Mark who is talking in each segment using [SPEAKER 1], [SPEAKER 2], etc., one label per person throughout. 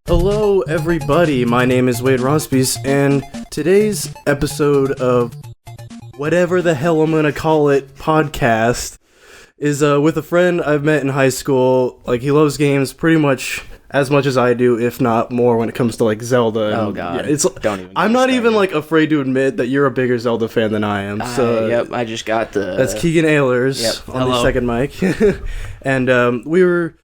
[SPEAKER 1] Hello, everybody. My name is Wade Rospies, and today's episode of whatever the hell I'm gonna call it podcast is with a friend I've met in high school. Like, he loves games pretty much as much as I do, if not more, when it comes to like Zelda.
[SPEAKER 2] Oh god,
[SPEAKER 1] yeah,
[SPEAKER 2] don't even.
[SPEAKER 1] I'm not even like afraid to admit that you're a bigger Zelda fan than I am. So
[SPEAKER 2] yep, I just got the.
[SPEAKER 1] That's Kegan Ehlers on the second mic, and we were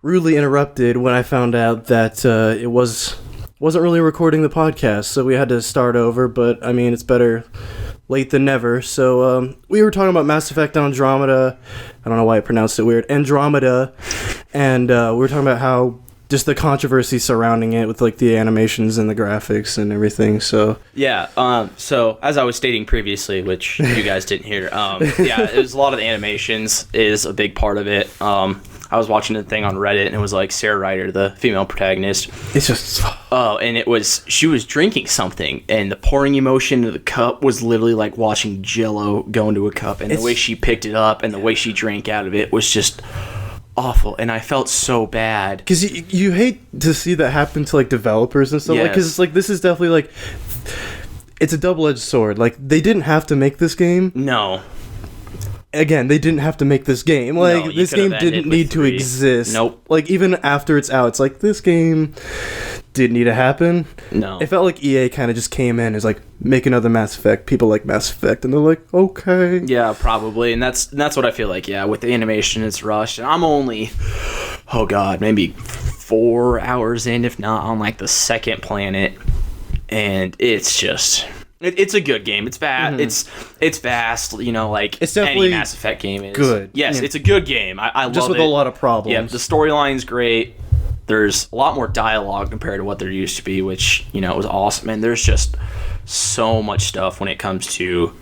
[SPEAKER 1] rudely interrupted when I found out that it wasn't really recording the podcast, so we had to start over. But I mean, it's better late than never. So we were talking about Mass Effect Andromeda. I don't know why I pronounced it weird. Andromeda, and we were talking about how just the controversy surrounding it with like the animations and the graphics and everything. So
[SPEAKER 2] yeah. So as I was stating previously, which you guys didn't hear, yeah, it was a lot of the animations is a big part of it. I was watching the thing on Reddit, and it was like Sarah Ryder, the female protagonist.
[SPEAKER 1] It's just
[SPEAKER 2] and she was drinking something, and the pouring emotion into the cup was literally like watching Jello go into a cup, and the way she picked it up and the way she drank out of it was just awful, and I felt so bad
[SPEAKER 1] because you hate to see that happen to like developers and stuff.
[SPEAKER 2] Yes.
[SPEAKER 1] Like, because it's like this is definitely like it's a double-edged sword. Like, they didn't have to make this game.
[SPEAKER 2] No.
[SPEAKER 1] Again, they didn't have to make this game. Like, this game didn't need to exist.
[SPEAKER 2] Nope.
[SPEAKER 1] Like, even after it's out, it's like, this game didn't need to happen.
[SPEAKER 2] No.
[SPEAKER 1] It felt like EA kind of just came in as like, make another Mass Effect. People like Mass Effect, and they're like, okay.
[SPEAKER 2] Yeah, probably. And that's what I feel like. Yeah, with the animation, it's rushed. And I'm only, oh god, maybe 4 hours in, if not, on like the second planet. And it's just... It's a good game. It's vast. Mm-hmm. It's vast. You know, like
[SPEAKER 1] it's definitely
[SPEAKER 2] any Mass Effect game is
[SPEAKER 1] good.
[SPEAKER 2] Yes, it's a good game. I love it.
[SPEAKER 1] Just with a lot of problems.
[SPEAKER 2] Yeah, the storyline's great. There's a lot more dialogue compared to what there used to be, which, you know, was awesome. And there's just so much stuff when it comes to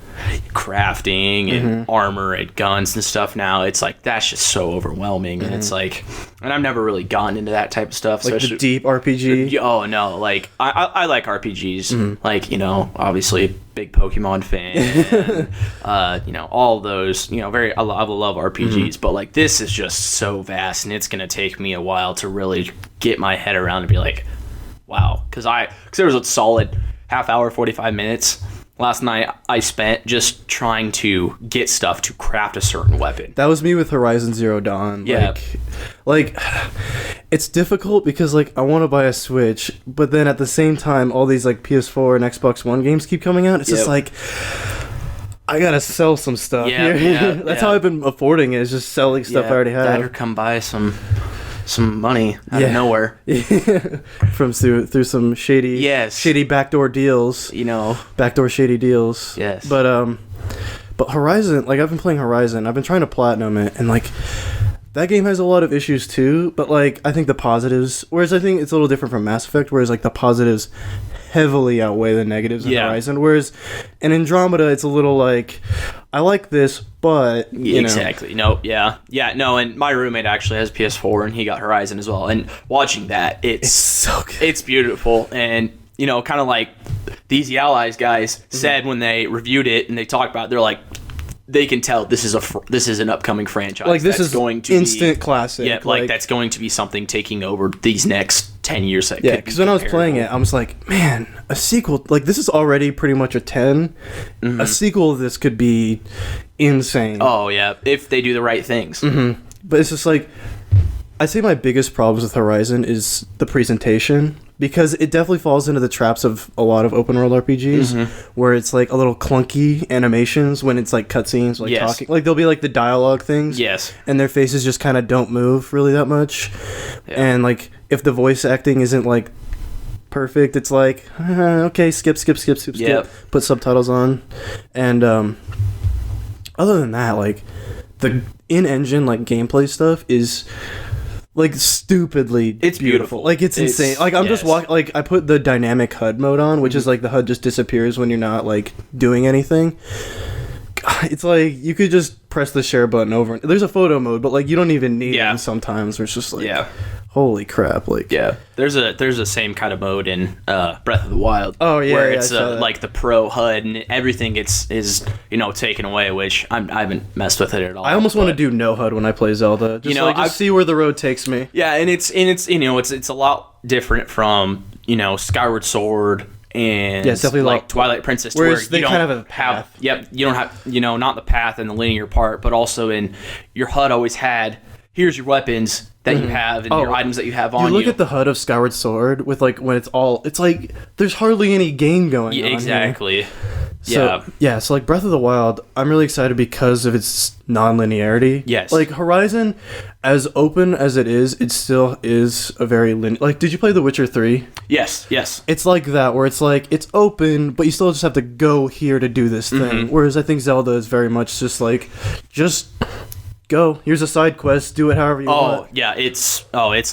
[SPEAKER 2] crafting and armor and guns and stuff now. It's like, that's just so overwhelming. And it's like, and I've never really gotten into that type of stuff.
[SPEAKER 1] Like the deep RPG?
[SPEAKER 2] Oh, no. Like, I like RPGs. Like, you know, obviously a big Pokemon fan. And, you know, all those, you know, I love RPGs. But, like, this is just so vast, and it's going to take me a while to really get my head around and be like, wow. Because there was a solid half hour, 45 minutes last night I spent just trying to get stuff to craft a certain weapon.
[SPEAKER 1] That was me with Horizon Zero Dawn.
[SPEAKER 2] Yeah.
[SPEAKER 1] Like it's difficult because like I want to buy a Switch, but then at the same time all these like PS4 and Xbox One games keep coming out. It's just like I gotta sell some stuff here. That's how I've been affording it, is just selling stuff I already have.
[SPEAKER 2] That or come buy some money out of nowhere.
[SPEAKER 1] From through some shady backdoor deals.
[SPEAKER 2] You know.
[SPEAKER 1] Backdoor shady deals.
[SPEAKER 2] Yes.
[SPEAKER 1] But Horizon, like I've been playing Horizon, I've been trying to platinum it, and like that game has a lot of issues too, but like I think the positives, whereas I think it's a little different from Mass Effect, whereas like the positives heavily outweigh the negatives in Horizon, whereas in Andromeda it's a little like I like this, but you
[SPEAKER 2] exactly
[SPEAKER 1] know.
[SPEAKER 2] No, and my roommate actually has PS4 and he got Horizon as well, and watching that it's
[SPEAKER 1] so good.
[SPEAKER 2] It's beautiful, and you know, kind of like the Easy Allies guys said when they reviewed it and they talked about it, they're like, they can tell this is an upcoming franchise.
[SPEAKER 1] Like this is going to instant classic.
[SPEAKER 2] Yeah, like that's going to be something taking over these next 10 years.
[SPEAKER 1] Yeah, because when I was playing it, I was like, man, a sequel, like this is already pretty much a 10. A sequel of this could be insane.
[SPEAKER 2] Oh yeah, if they do the right things.
[SPEAKER 1] But it's just like, I'd say my biggest problems with Horizon is the presentation, because it definitely falls into the traps of a lot of open world RPGs, where it's like a little clunky animations when it's like cutscenes, like talking. Like there'll be like the dialogue things, and their faces just kind of don't move really that much. And like if the voice acting isn't like perfect, it's like okay, skip, put subtitles on. And other than that, like the in-engine like gameplay stuff is like stupidly
[SPEAKER 2] it's beautiful.
[SPEAKER 1] Like it's insane. Like I'm just walking, like I put the dynamic HUD mode on, which is like the HUD just disappears when you're not like doing anything. It's like you could just press the share button over. There's a photo mode, but like you don't even need it sometimes. Where it's just like, holy crap! Like,
[SPEAKER 2] yeah, there's a same kind of mode in Breath of the Wild.
[SPEAKER 1] Oh yeah,
[SPEAKER 2] where
[SPEAKER 1] yeah,
[SPEAKER 2] it's like the pro HUD and everything is taken away, which I haven't messed with it at all.
[SPEAKER 1] I almost want to do no HUD when I play Zelda. Just see where the road takes me.
[SPEAKER 2] Yeah, and it's it's a lot different from Skyward Sword. And
[SPEAKER 1] it's definitely
[SPEAKER 2] like Twilight Princess,
[SPEAKER 1] where
[SPEAKER 2] they
[SPEAKER 1] kind of have a path.
[SPEAKER 2] You don't have not the path and the linear part, but also in your HUD always had here's your weapons that you have and your items that you have on you.
[SPEAKER 1] Look at the HUD of Skyward Sword with like when it's like there's hardly any game going on.
[SPEAKER 2] Exactly.
[SPEAKER 1] So like Breath of the Wild, I'm really excited because of its non-linearity.
[SPEAKER 2] Yes.
[SPEAKER 1] Like Horizon, as open as it still is a very linear. Like, did you play The Witcher 3?
[SPEAKER 2] Yes.
[SPEAKER 1] It's like that, where it's like, it's open, but you still just have to go here to do this thing. Whereas I think Zelda is very much just like, just go. Here's a side quest, do it however you want.
[SPEAKER 2] Yeah, it's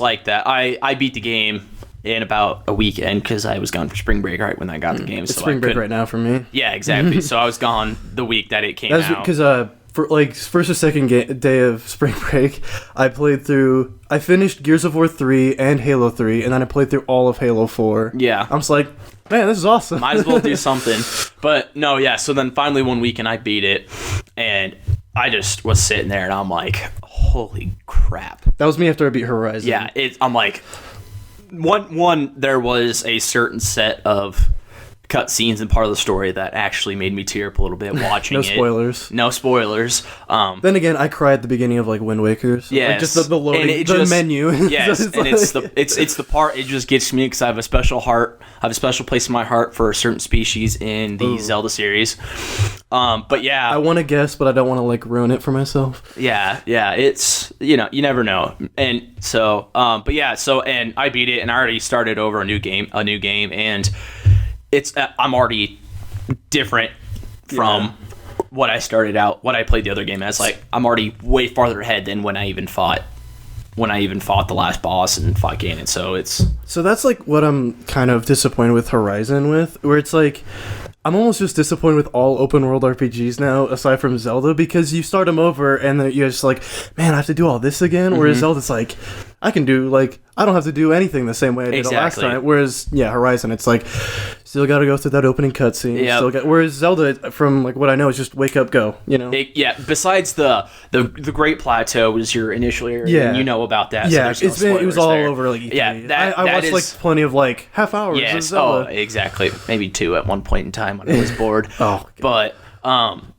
[SPEAKER 2] like that. I beat the game in about a weekend because I was gone for spring break right when I got the game.
[SPEAKER 1] It's spring break right now for me.
[SPEAKER 2] Yeah, exactly. So I was gone the week that it came out.
[SPEAKER 1] That's because for like first or second day of spring break, I finished Gears of War 3 and Halo 3, and then I played through all of Halo 4.
[SPEAKER 2] Yeah.
[SPEAKER 1] I'm just like, man, this is awesome.
[SPEAKER 2] Might as well do something. But no, yeah, so then finally one weekend I beat it, and I just was sitting there and I'm like, holy crap.
[SPEAKER 1] That was me after I beat Horizon.
[SPEAKER 2] Yeah, I'm like, one there was a certain set of cutscenes and part of the story that actually made me tear up a little bit watching
[SPEAKER 1] No spoilers.
[SPEAKER 2] No spoilers.
[SPEAKER 1] Then again, I cried at the beginning of like Wind Waker. So,
[SPEAKER 2] yes.
[SPEAKER 1] Like, just the loading, the menu.
[SPEAKER 2] Yes, so it's the part. It just gets me because I have a special heart. I have a special place in my heart for a certain species in the Zelda series. But yeah,
[SPEAKER 1] I want to guess, but I don't want to like ruin it for myself.
[SPEAKER 2] Yeah. It's you never know. And so, but yeah. So and I beat it, and I already started over a new game, and it's I'm already different from what I played the other game as. Like I'm already way farther ahead than when I even fought the last boss and fought Ganon. So
[SPEAKER 1] that's like what I'm kind of disappointed with Horizon with, where it's like I'm almost just disappointed with all open world RPGs now, aside from Zelda, because you start them over and then you're just like, man, I have to do all this again. Whereas Zelda's like, I don't have to do anything the same way I did it last time. Whereas, Horizon, it's like, still got to go through that opening cutscene. Yep. Whereas Zelda, from like what I know, is just wake up, go.
[SPEAKER 2] Besides the Great Plateau was your initial area, and you know about that.
[SPEAKER 1] Yeah,
[SPEAKER 2] so
[SPEAKER 1] it was all over like E3.
[SPEAKER 2] Yeah,
[SPEAKER 1] I watched like plenty of like half hours.
[SPEAKER 2] Yes,
[SPEAKER 1] of Zelda.
[SPEAKER 2] Exactly, maybe 2 at one point in time when I was bored.
[SPEAKER 1] God.
[SPEAKER 2] But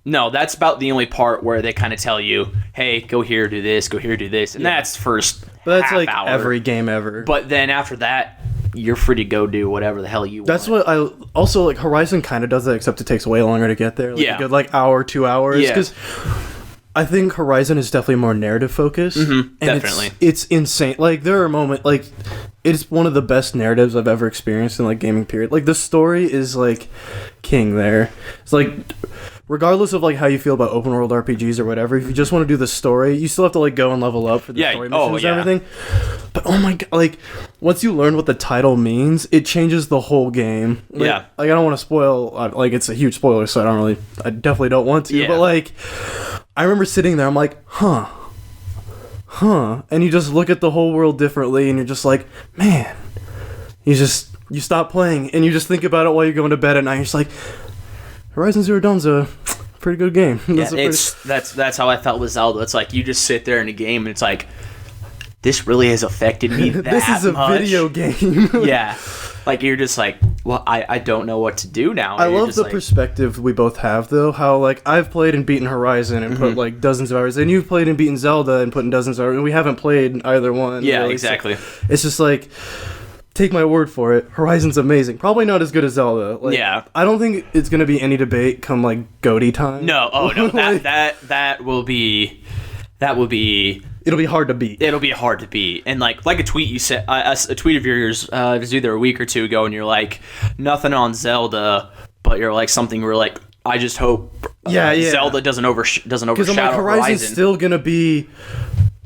[SPEAKER 2] no, that's about the only part where they kind of tell you, hey, go here, do this, and that's first.
[SPEAKER 1] But that's
[SPEAKER 2] half
[SPEAKER 1] like
[SPEAKER 2] hour.
[SPEAKER 1] every game ever.
[SPEAKER 2] But then after that, you're free to go do whatever the hell you want.
[SPEAKER 1] That's what I also like. Horizon kind of does that, except it takes way longer to get there. Like a good like hour, 2 hours. Because I think Horizon is definitely more narrative focused.
[SPEAKER 2] And definitely,
[SPEAKER 1] it's insane. Like there are moments like it's one of the best narratives I've ever experienced in like gaming period. Like the story is like king there. It's like, regardless of like how you feel about open world RPGs or whatever, if you just want to do the story, you still have to like go and level up for the story missions and everything. But oh my god, like once you learn what the title means, it changes the whole game. Like, like I don't want to spoil, like it's a huge spoiler, so I definitely don't want to. But like, I remember sitting there, I'm like, huh, and you just look at the whole world differently, and you're just like, man, you stop playing and you just think about it while you're going to bed at night. You're just like, Horizon Zero Dawn's a pretty good game.
[SPEAKER 2] That's how I felt with Zelda. It's like you just sit there in a game and it's like, this really has affected me that much.
[SPEAKER 1] This is a video game.
[SPEAKER 2] Like you're just like, well, I don't know what to do now.
[SPEAKER 1] I love the perspective we both have though. How like I've played and beaten Horizon and put like dozens of hours, and you've played and beaten Zelda and put in dozens of hours, and we haven't played either one.
[SPEAKER 2] Yeah,
[SPEAKER 1] really.
[SPEAKER 2] exactly.
[SPEAKER 1] So it's just like, take my word for it, Horizon's amazing. Probably not as good as Zelda. Like, I don't think it's gonna be any debate come like GOTY time.
[SPEAKER 2] No, that will be.
[SPEAKER 1] It'll be hard to beat.
[SPEAKER 2] It'll be hard to beat. And like a tweet you said, a tweet of yours, it was either a week or two ago, and you're like, nothing on Zelda, but you're like something where like, I just hope Zelda doesn't overshadow
[SPEAKER 1] because like, Horizon's still gonna be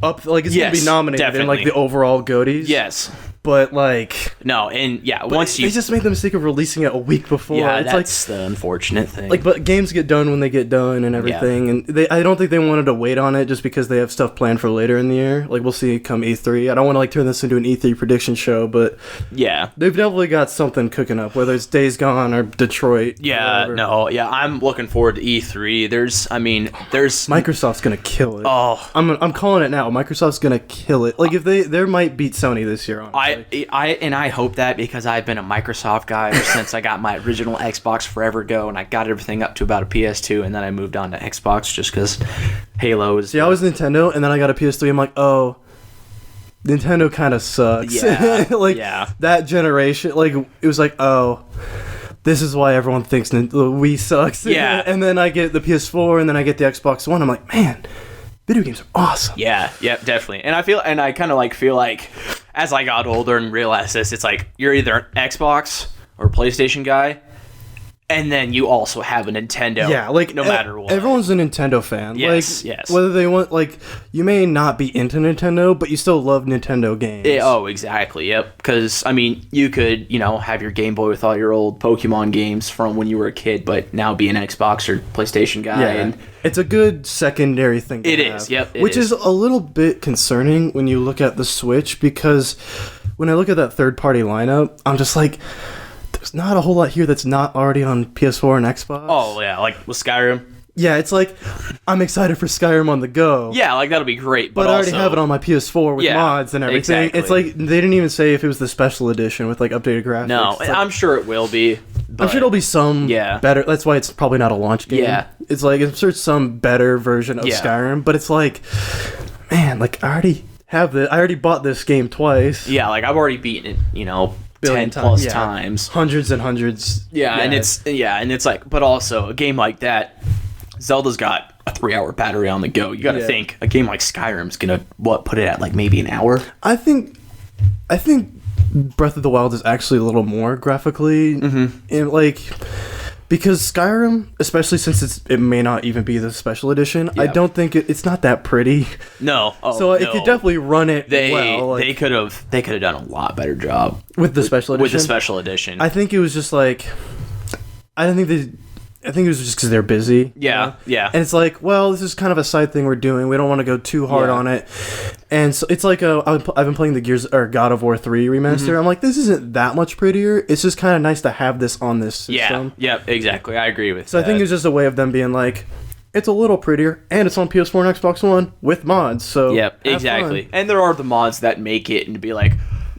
[SPEAKER 1] up, like it's gonna be nominated in like the overall GOTYs.
[SPEAKER 2] Yes.
[SPEAKER 1] but like
[SPEAKER 2] No, and once
[SPEAKER 1] they just made the mistake of releasing it a week before.
[SPEAKER 2] Yeah,
[SPEAKER 1] it's
[SPEAKER 2] that's the unfortunate thing.
[SPEAKER 1] like, but games get done when they get done and everything, and I don't think they wanted to wait on it just because they have stuff planned for later in the year. Like we'll see come E3. I don't want to like turn this into an E3 prediction show, but
[SPEAKER 2] yeah,
[SPEAKER 1] they've definitely got something cooking up, whether it's Days Gone or Detroit.
[SPEAKER 2] Yeah, I'm looking forward to E3. There's
[SPEAKER 1] Microsoft's gonna kill it.
[SPEAKER 2] Oh,
[SPEAKER 1] I'm calling it now. Microsoft's gonna kill it. Like if they might beat Sony this year. Honestly.
[SPEAKER 2] I hope that, because I've been a Microsoft guy ever since I got my original Xbox forever ago, and I got everything up to about a PS2, and then I moved on to Xbox just because Halo is.
[SPEAKER 1] See, I was Nintendo, and then I got a PS3. I'm like, oh, Nintendo kind of sucks.
[SPEAKER 2] Yeah,
[SPEAKER 1] that generation, like it was like, oh, this is why everyone thinks Wii sucks.
[SPEAKER 2] Yeah,
[SPEAKER 1] and then I get the PS4, and then I get the Xbox One. I'm like, man, video games are awesome.
[SPEAKER 2] Yeah, definitely. And I kind of feel like as I got older and realized this, it's like you're either an Xbox or PlayStation guy, and then you also have a Nintendo.
[SPEAKER 1] Yeah, like
[SPEAKER 2] no matter what.
[SPEAKER 1] Everyone's a Nintendo fan.
[SPEAKER 2] Yes,
[SPEAKER 1] like,
[SPEAKER 2] yes.
[SPEAKER 1] Whether they want, like, you may not be into Nintendo, but you still love Nintendo games.
[SPEAKER 2] Exactly. Yep. Because I mean, you could have your Game Boy with all your old Pokemon games from when you were a kid, but now be an Xbox or PlayStation guy.
[SPEAKER 1] Yeah,
[SPEAKER 2] and
[SPEAKER 1] it's a good secondary thing to
[SPEAKER 2] It
[SPEAKER 1] have.
[SPEAKER 2] is. Yep.
[SPEAKER 1] Which is a little bit concerning when you look at the Switch, because when I look at that third-party lineup, I'm just like, there's not a whole lot here that's not already on PS4 and Xbox.
[SPEAKER 2] Oh yeah, like with Skyrim.
[SPEAKER 1] Yeah, it's like I'm excited for Skyrim on the go.
[SPEAKER 2] Yeah, like that'll be great.
[SPEAKER 1] But I already have it on my PS4 with mods and everything.
[SPEAKER 2] Exactly.
[SPEAKER 1] It's like they didn't even say if it was the special edition with like updated graphics.
[SPEAKER 2] No,
[SPEAKER 1] like,
[SPEAKER 2] I'm sure it will be.
[SPEAKER 1] I'm sure there'll be some better. That's why it's probably not a launch game.
[SPEAKER 2] Yeah.
[SPEAKER 1] It's like I'm sure it's some better version of Skyrim, but it's like, man, like I already have this. I already bought this game twice.
[SPEAKER 2] Yeah, like I've already beaten it. 10 plus times,
[SPEAKER 1] hundreds and hundreds.
[SPEAKER 2] And it's like, but also a game like that, Zelda's got a 3-hour battery on the go. You got to think a game like Skyrim's gonna put it at like maybe an hour.
[SPEAKER 1] I think Breath of the Wild is actually a little more graphically, and like. Because Skyrim, especially since it may not even be the special edition, I don't think it's not that pretty.
[SPEAKER 2] No.
[SPEAKER 1] It could definitely run it well. Like,
[SPEAKER 2] they could have done a lot better job
[SPEAKER 1] with the special edition.
[SPEAKER 2] With the special edition,
[SPEAKER 1] I think it was just like, I think it was just because they're busy.
[SPEAKER 2] Yeah.
[SPEAKER 1] And it's like, well, this is kind of a side thing we're doing. We don't want to go too hard on it. And so it's like I've been playing the God of War 3 remaster. I'm like, this isn't that much prettier. It's just kind of nice to have this on this system.
[SPEAKER 2] Yeah, exactly. I agree with
[SPEAKER 1] So
[SPEAKER 2] that.
[SPEAKER 1] I think it's just a way of them being like, it's a little prettier, and it's on PS4 and Xbox One with mods. So
[SPEAKER 2] exactly.
[SPEAKER 1] Fun.
[SPEAKER 2] And there are the mods that make it and be like,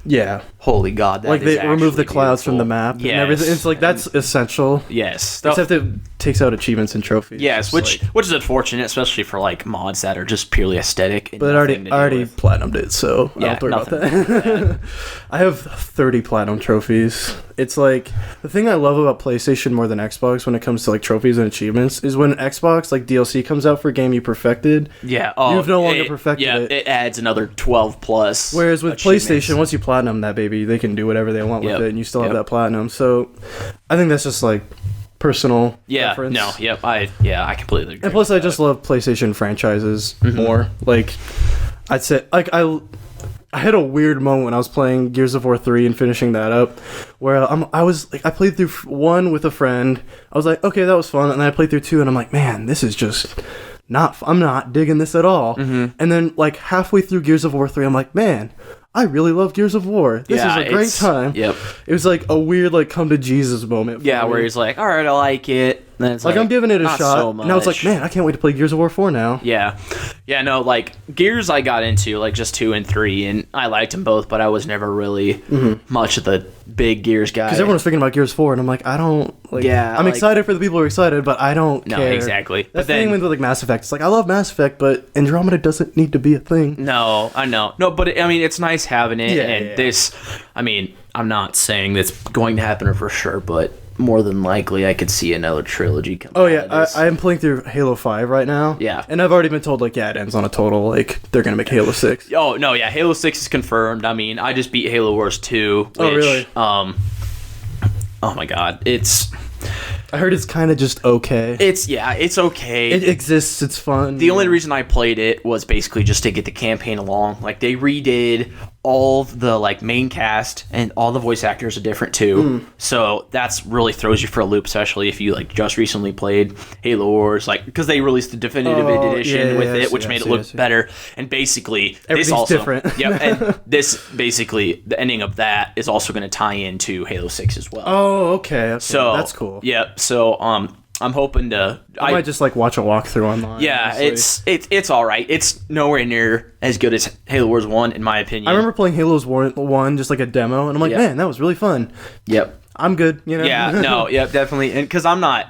[SPEAKER 1] yeah,
[SPEAKER 2] holy God, that
[SPEAKER 1] like
[SPEAKER 2] is
[SPEAKER 1] they remove the clouds
[SPEAKER 2] beautiful.
[SPEAKER 1] from the map and everything. It's like that's essential.
[SPEAKER 2] Yes,
[SPEAKER 1] except it takes out achievements and trophies.
[SPEAKER 2] Yes, which is unfortunate, especially for like mods that are just purely aesthetic.
[SPEAKER 1] But I already platinumed it, so I don't worry about that. I have 30 platinum trophies. It's like the thing I love about PlayStation more than Xbox when it comes to like trophies and achievements is when Xbox like DLC comes out for a game you perfected.
[SPEAKER 2] Yeah,
[SPEAKER 1] you've no longer perfected it.
[SPEAKER 2] It adds another 12 plus.
[SPEAKER 1] Whereas with PlayStation, once you platinum that baby, they can do whatever they want with it, and you still have that platinum. So I think that's just like personal preference.
[SPEAKER 2] I completely agree.
[SPEAKER 1] And plus, I just love PlayStation franchises more. Like I'd say, like I had a weird moment when I was playing Gears of War 3 and finishing that up, where I played through 1 with a friend. I was like, okay, that was fun, and then I played through 2, and I'm like, man, this is just I'm not digging this at all. And then like halfway through Gears of War 3, I'm like, man, I really love Gears of War. This is a great time.
[SPEAKER 2] Yep.
[SPEAKER 1] It was like a weird like come to Jesus moment.
[SPEAKER 2] Where he's like, all right, I like it. Then it's
[SPEAKER 1] like I'm giving it a shot.
[SPEAKER 2] So
[SPEAKER 1] now it's like, man, I can't wait to play Gears of War 4 now.
[SPEAKER 2] Yeah, no, like Gears I got into like just 2 and 3, and I liked them both, but I was never really much of the big Gears guy.
[SPEAKER 1] Because everyone was thinking about Gears 4, and I'm like, I don't like. Yeah, I'm excited for the people who are excited, but I don't care.
[SPEAKER 2] No, exactly.
[SPEAKER 1] That's the thing with like Mass Effect. It's like I love Mass Effect, but Andromeda doesn't need to be a thing.
[SPEAKER 2] No, I know. No, but I mean, it's nice having it, this. I mean, I'm not saying that's going to happen for sure, but more than likely I could see another trilogy coming.
[SPEAKER 1] Oh yeah, I'm playing through Halo 5 right now.
[SPEAKER 2] Yeah,
[SPEAKER 1] and I've already been told like, it ends on a total like they're gonna make Halo 6.
[SPEAKER 2] Oh no, yeah, Halo 6 is confirmed. I mean, I just beat Halo Wars 2. Which,
[SPEAKER 1] oh really?
[SPEAKER 2] Oh my God,
[SPEAKER 1] I heard it's kind of just okay.
[SPEAKER 2] It's okay.
[SPEAKER 1] It exists. It's fun.
[SPEAKER 2] The only reason I played it was basically just to get the campaign along. Like they redid all the like main cast and all the voice actors are different too. So that's really throws you for a loop, especially if you like just recently played Halo Wars, like because they released the definitive edition with it, which made it look better. And basically, this also
[SPEAKER 1] different.
[SPEAKER 2] Yep, and this basically the ending of that is also going to tie into Halo 6 as well.
[SPEAKER 1] Oh, okay.
[SPEAKER 2] So
[SPEAKER 1] that's cool.
[SPEAKER 2] Yep. So I'm hoping to.
[SPEAKER 1] I might just like watch a walkthrough online.
[SPEAKER 2] Yeah, honestly. it's all right. It's nowhere near as good as Halo Wars 1, in my opinion.
[SPEAKER 1] I remember playing Halo Wars 1, just like a demo, and I'm like, man, that was really fun.
[SPEAKER 2] Yep.
[SPEAKER 1] I'm good, you know.
[SPEAKER 2] Yeah, no, yeah, definitely, and because I'm not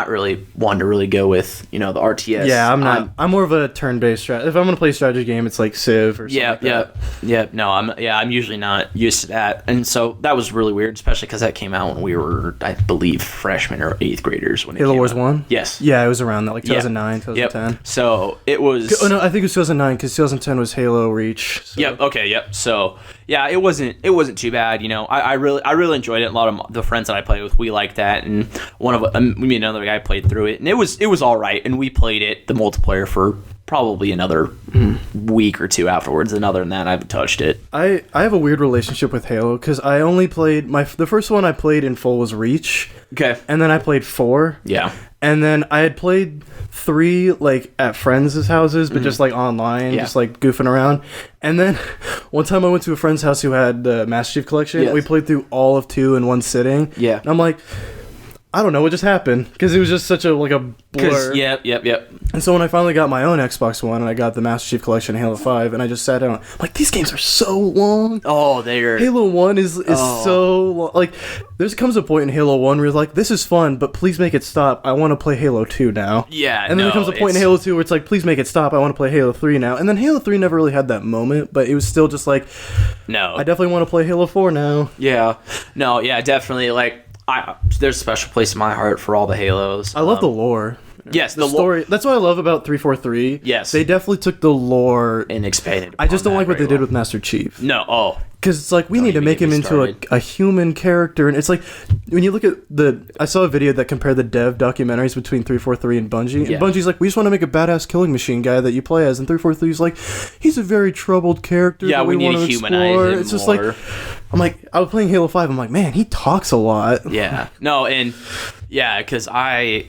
[SPEAKER 2] really one to really go with the RTS.
[SPEAKER 1] Yeah, I'm not. I'm more of a turn-based strat. If I'm gonna play a strategy game, it's like Civ or something.
[SPEAKER 2] Yeah. No, I'm usually not used to that, and so that was really weird, especially because that came out when we were, I believe, freshmen or 8th graders when it
[SPEAKER 1] Halo
[SPEAKER 2] came
[SPEAKER 1] Wars
[SPEAKER 2] out.
[SPEAKER 1] 1.
[SPEAKER 2] Yes.
[SPEAKER 1] Yeah, it was around that, like 2009, 2010.
[SPEAKER 2] Yep. So it was.
[SPEAKER 1] Oh no, I think it was 2009 because 2010 was Halo Reach. So.
[SPEAKER 2] Yep. Okay. Yep. So yeah, it wasn't too bad. I really enjoyed it. A lot of the friends that I played with, we liked that, and me and another guy played through it, and it was all right. And we played it, the multiplayer, for probably another week or two afterwards. And other than that, I haven't touched it.
[SPEAKER 1] I have a weird relationship with Halo because I only played the first one I played in full was Reach.
[SPEAKER 2] Okay.
[SPEAKER 1] And then I played 4.
[SPEAKER 2] Yeah.
[SPEAKER 1] And then I had played 3 like at friends' houses, but just like online, just like goofing around. And then one time I went to a friend's house who had the Master Chief Collection.
[SPEAKER 2] Yes.
[SPEAKER 1] We played through all of 2 in one sitting.
[SPEAKER 2] Yeah.
[SPEAKER 1] And I'm like, I don't know what just happened because it was just such a blur.
[SPEAKER 2] Yep.
[SPEAKER 1] And so when I finally got my own Xbox One and I got the Master Chief Collection Halo 5 and I just sat down, I'm like, these games are so long.
[SPEAKER 2] Oh, they're
[SPEAKER 1] Halo 1 is so long. Like, there comes a point in Halo 1 where you're like, this is fun, but please make it stop. I want to play Halo 2 now.
[SPEAKER 2] Yeah.
[SPEAKER 1] And then there comes a point in Halo 2 where it's like, please make it stop. I want to play Halo 3 now. And then Halo 3 never really had that moment, but it was still just like,
[SPEAKER 2] no,
[SPEAKER 1] I definitely want to play Halo 4 now.
[SPEAKER 2] Yeah. No, yeah, definitely. Like, there's a special place in my heart for all the Halos.
[SPEAKER 1] I love the lore.
[SPEAKER 2] Yes,
[SPEAKER 1] the story. That's what I love about 343.
[SPEAKER 2] Yes.
[SPEAKER 1] They definitely took the lore
[SPEAKER 2] and expanded.
[SPEAKER 1] I just don't like what they did with Master Chief.
[SPEAKER 2] No,
[SPEAKER 1] because it's like we need to make him into a human character, and it's like when you look at I saw a video that compared the dev documentaries between 343 and Bungie, and Bungie's like, we just want to make a badass killing machine guy that you play as, and 343's like, he's a very troubled character.
[SPEAKER 2] Yeah,
[SPEAKER 1] that
[SPEAKER 2] we need
[SPEAKER 1] want
[SPEAKER 2] to humanize him.
[SPEAKER 1] It's just
[SPEAKER 2] more.
[SPEAKER 1] like, I'm like, I was playing Halo 5. I'm like, man, he talks a lot.
[SPEAKER 2] Yeah, no, and because I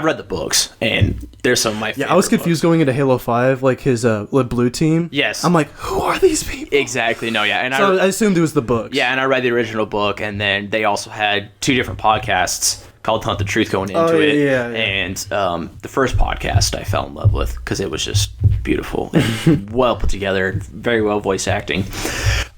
[SPEAKER 2] read the books, and there's some of my favorite
[SPEAKER 1] I was confused
[SPEAKER 2] books.
[SPEAKER 1] going into Halo 5, like his blue team.
[SPEAKER 2] Yes.
[SPEAKER 1] I'm like, who are these people?
[SPEAKER 2] Exactly, no, yeah. And
[SPEAKER 1] so I assumed it was the books.
[SPEAKER 2] Yeah, and I read the original book, and then they also had 2 different podcasts called Hunt the Truth going into it.
[SPEAKER 1] Yeah.
[SPEAKER 2] And the first podcast I fell in love with because it was just beautiful and well put together, very well voice acting.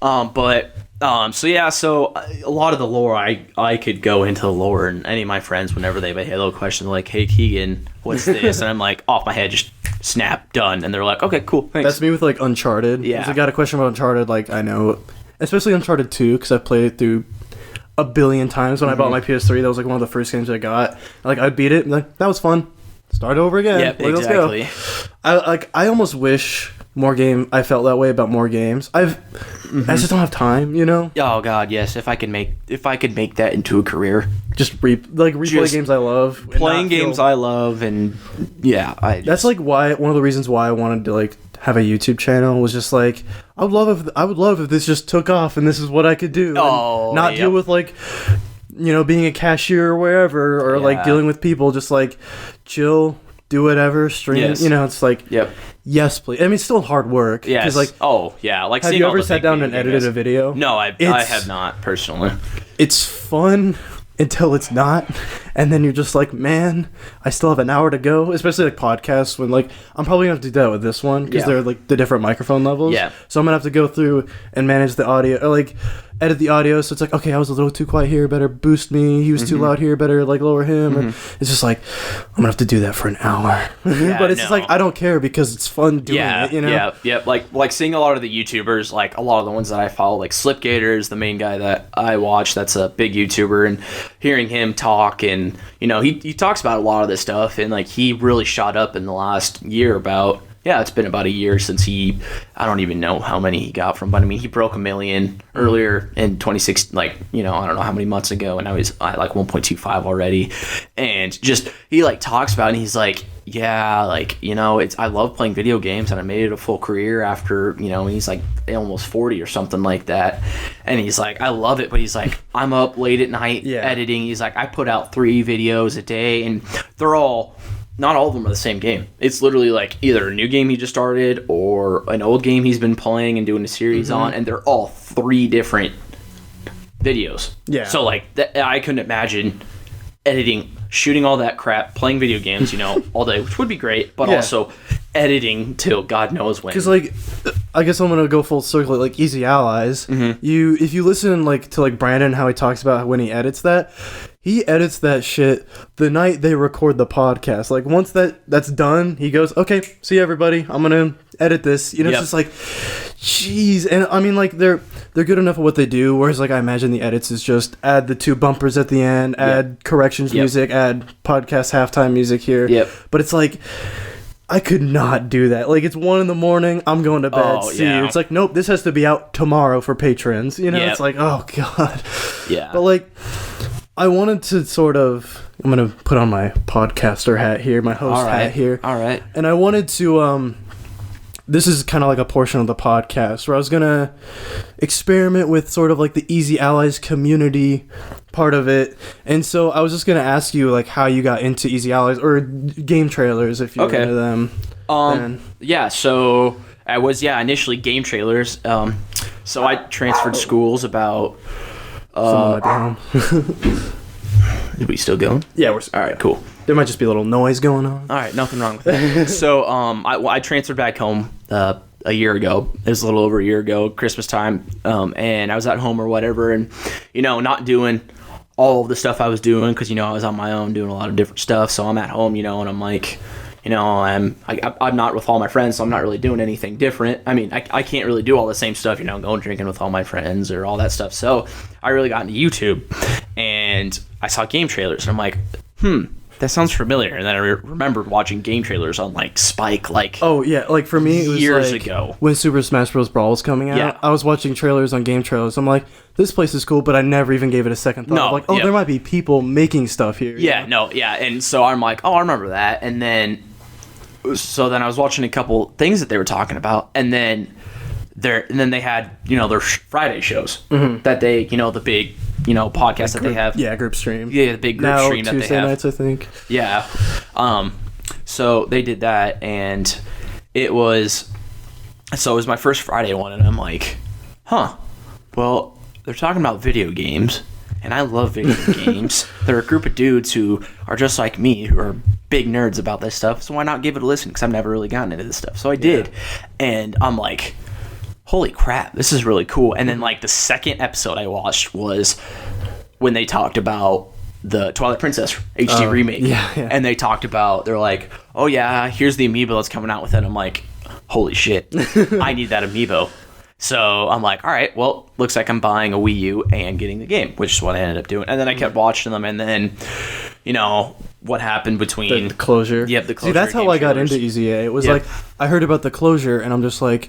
[SPEAKER 2] So a lot of the lore, I could go into the lore, and any of my friends, whenever they have a Halo question, they're like, hey, Kegan, what's this? And I'm like, off my head, just snap, done. And they're like, okay, cool, thanks.
[SPEAKER 1] That's me with, like, Uncharted.
[SPEAKER 2] Yeah.
[SPEAKER 1] If I got a question about Uncharted, like, I know. Especially Uncharted 2, because I've played it through a billion times. When I bought my PS3, that was, like, one of the first games I got. Like, I'd beat it, and like, that was fun. Start over again.
[SPEAKER 2] Yep,
[SPEAKER 1] like,
[SPEAKER 2] exactly.
[SPEAKER 1] Let's go. I almost wish I felt that way about more games. I just don't have time, you know?
[SPEAKER 2] Oh god, yes. If I could make that into a career.
[SPEAKER 1] Just replay games I love.
[SPEAKER 2] Playing games I love, and
[SPEAKER 1] that's like one of the reasons why I wanted to like have a YouTube channel, was just like I would love if this just took off and this is what I could do. Not deal with like being a cashier or wherever, or like dealing with people, just like chill, do whatever, stream.
[SPEAKER 2] Yes.
[SPEAKER 1] It's like yes, please. I mean, it's still hard work.
[SPEAKER 2] Yes.
[SPEAKER 1] Like,
[SPEAKER 2] like,
[SPEAKER 1] have you ever sat down and edited a video?
[SPEAKER 2] No, I have not personally.
[SPEAKER 1] It's fun until it's not, and then you're just like, man, I still have an hour to go. Especially like podcasts, when like I'm probably gonna have to do that with this one because they're like the different microphone levels.
[SPEAKER 2] Yeah.
[SPEAKER 1] So I'm gonna have to go through and manage the audio, or like edit the audio. So it's like, okay, I was a little too quiet here, better boost me. He was too loud here, better like lower him. Or it's just like I'm gonna have to do that for an hour. But it's just like I don't care because it's fun doing it.
[SPEAKER 2] Yeah. Like seeing a lot of the YouTubers, like a lot of the ones that I follow, like Slipgator is the main guy that I watch. That's a big YouTuber, and hearing him talk, and he talks about a lot of this stuff, and like he really shot up in the last year. It's been about a year since I don't even know how many he got from, but I mean, he broke 1 million earlier in 2016, like, I don't know how many months ago, and now he's at like 1.25 already. And just, he like talks about it, and he's like, yeah, like, you know, I love playing video games, and I made it a full career after, you know, he's like almost 40 or something like that. And he's like, I love it, but he's like, I'm up late at night editing. He's like, I put out 3 videos a day, and they're all, not all of them are the same game. It's literally like either a new game he just started or an old game he's been playing and doing a series on, and they're all 3 different videos. Yeah. So like I couldn't imagine editing, shooting all that crap, playing video games, you know, all day, which would be great, but also editing till God knows when.
[SPEAKER 1] Because like, I guess I'm gonna go full circle. Like Easy Allies, if you listen like to like Brandon, how he talks about when he edits that. He edits that shit the night they record the podcast. Like, once that's done, he goes, okay, see you, everybody. I'm going to edit this. You know, it's just like, jeez. And, I mean, like, they're good enough at what they do, whereas, like, I imagine the edits is just add the 2 bumpers at the end, add corrections music, add podcast halftime music here. But it's like, I could not do that. Like, it's 1 a.m, I'm going to bed, see you. It's like, nope, this has to be out tomorrow for patrons. You know, it's like, oh, God. Yeah. But, like, I wanted to sort of, I'm going to put on my podcaster hat here, my host hat here.
[SPEAKER 2] All right.
[SPEAKER 1] And I wanted to, this is kind of like a portion of the podcast where I was going to experiment with sort of like the Easy Allies community part of it. And so I was just going to ask you like how you got into Easy Allies or game trailers if you're into them.
[SPEAKER 2] Yeah, so I was, initially game trailers. So I transferred schools about...
[SPEAKER 1] Someone might be home.
[SPEAKER 2] Are we still going?
[SPEAKER 1] Yeah, we're
[SPEAKER 2] all right. Cool.
[SPEAKER 1] There might just be a little noise going on.
[SPEAKER 2] All right, nothing wrong with that. So, I transferred back home a year ago. It was a little over a year ago, Christmas time, and I was at home or whatever, and you know, not doing all of the stuff I was doing because you know I was on my own doing a lot of different stuff. So I'm at home, you know, and I'm like. You know, I'm not with all my friends, so I'm not really doing anything different. I mean, I can't really do all the same stuff, you know, going drinking with all my friends or all that stuff. So I really got into YouTube, and I saw game trailers, and I'm like, that sounds familiar. And then I remembered watching game trailers on, like, Spike, like...
[SPEAKER 1] Oh, yeah, like, for me, it was,
[SPEAKER 2] years
[SPEAKER 1] like,
[SPEAKER 2] ago.
[SPEAKER 1] When Super Smash Bros. Brawl was coming out, I was watching trailers on game trailers. I'm like, this place is cool, but I never even gave it a second thought. Like, there might be people making stuff here.
[SPEAKER 2] And so I'm like, oh, I remember that. And then... So then I was watching a couple things that they were talking about, and then they had, you know, their Friday shows that they, you know, the big, you know, podcast that they have.
[SPEAKER 1] Yeah, group stream.
[SPEAKER 2] Yeah, the big group stream that they have.
[SPEAKER 1] Tuesday nights, I think.
[SPEAKER 2] Yeah. So they did that, and it was my first Friday one, and I'm like, well, they're talking about video games. And I love video games. They're a group of dudes who are just like me, who are big nerds about this stuff. So why not give it a listen? Because I've never really gotten into this stuff. So I did. And I'm like, holy crap, this is really cool. And then like the second episode I watched was when they talked about the Twilight Princess HD remake. And they talked about, they're like, oh yeah, here's the amiibo that's coming out with it. I'm like, holy shit, I need that amiibo. So I'm like, all right, well, looks like I'm buying a Wii U and getting the game, which is what I ended up doing. And then I kept watching them, and then, you know, what happened between...
[SPEAKER 1] The closure.
[SPEAKER 2] Yep, the closure.
[SPEAKER 1] See, that's how I got into Easy A. It was like, I heard about the closure, and I'm just like,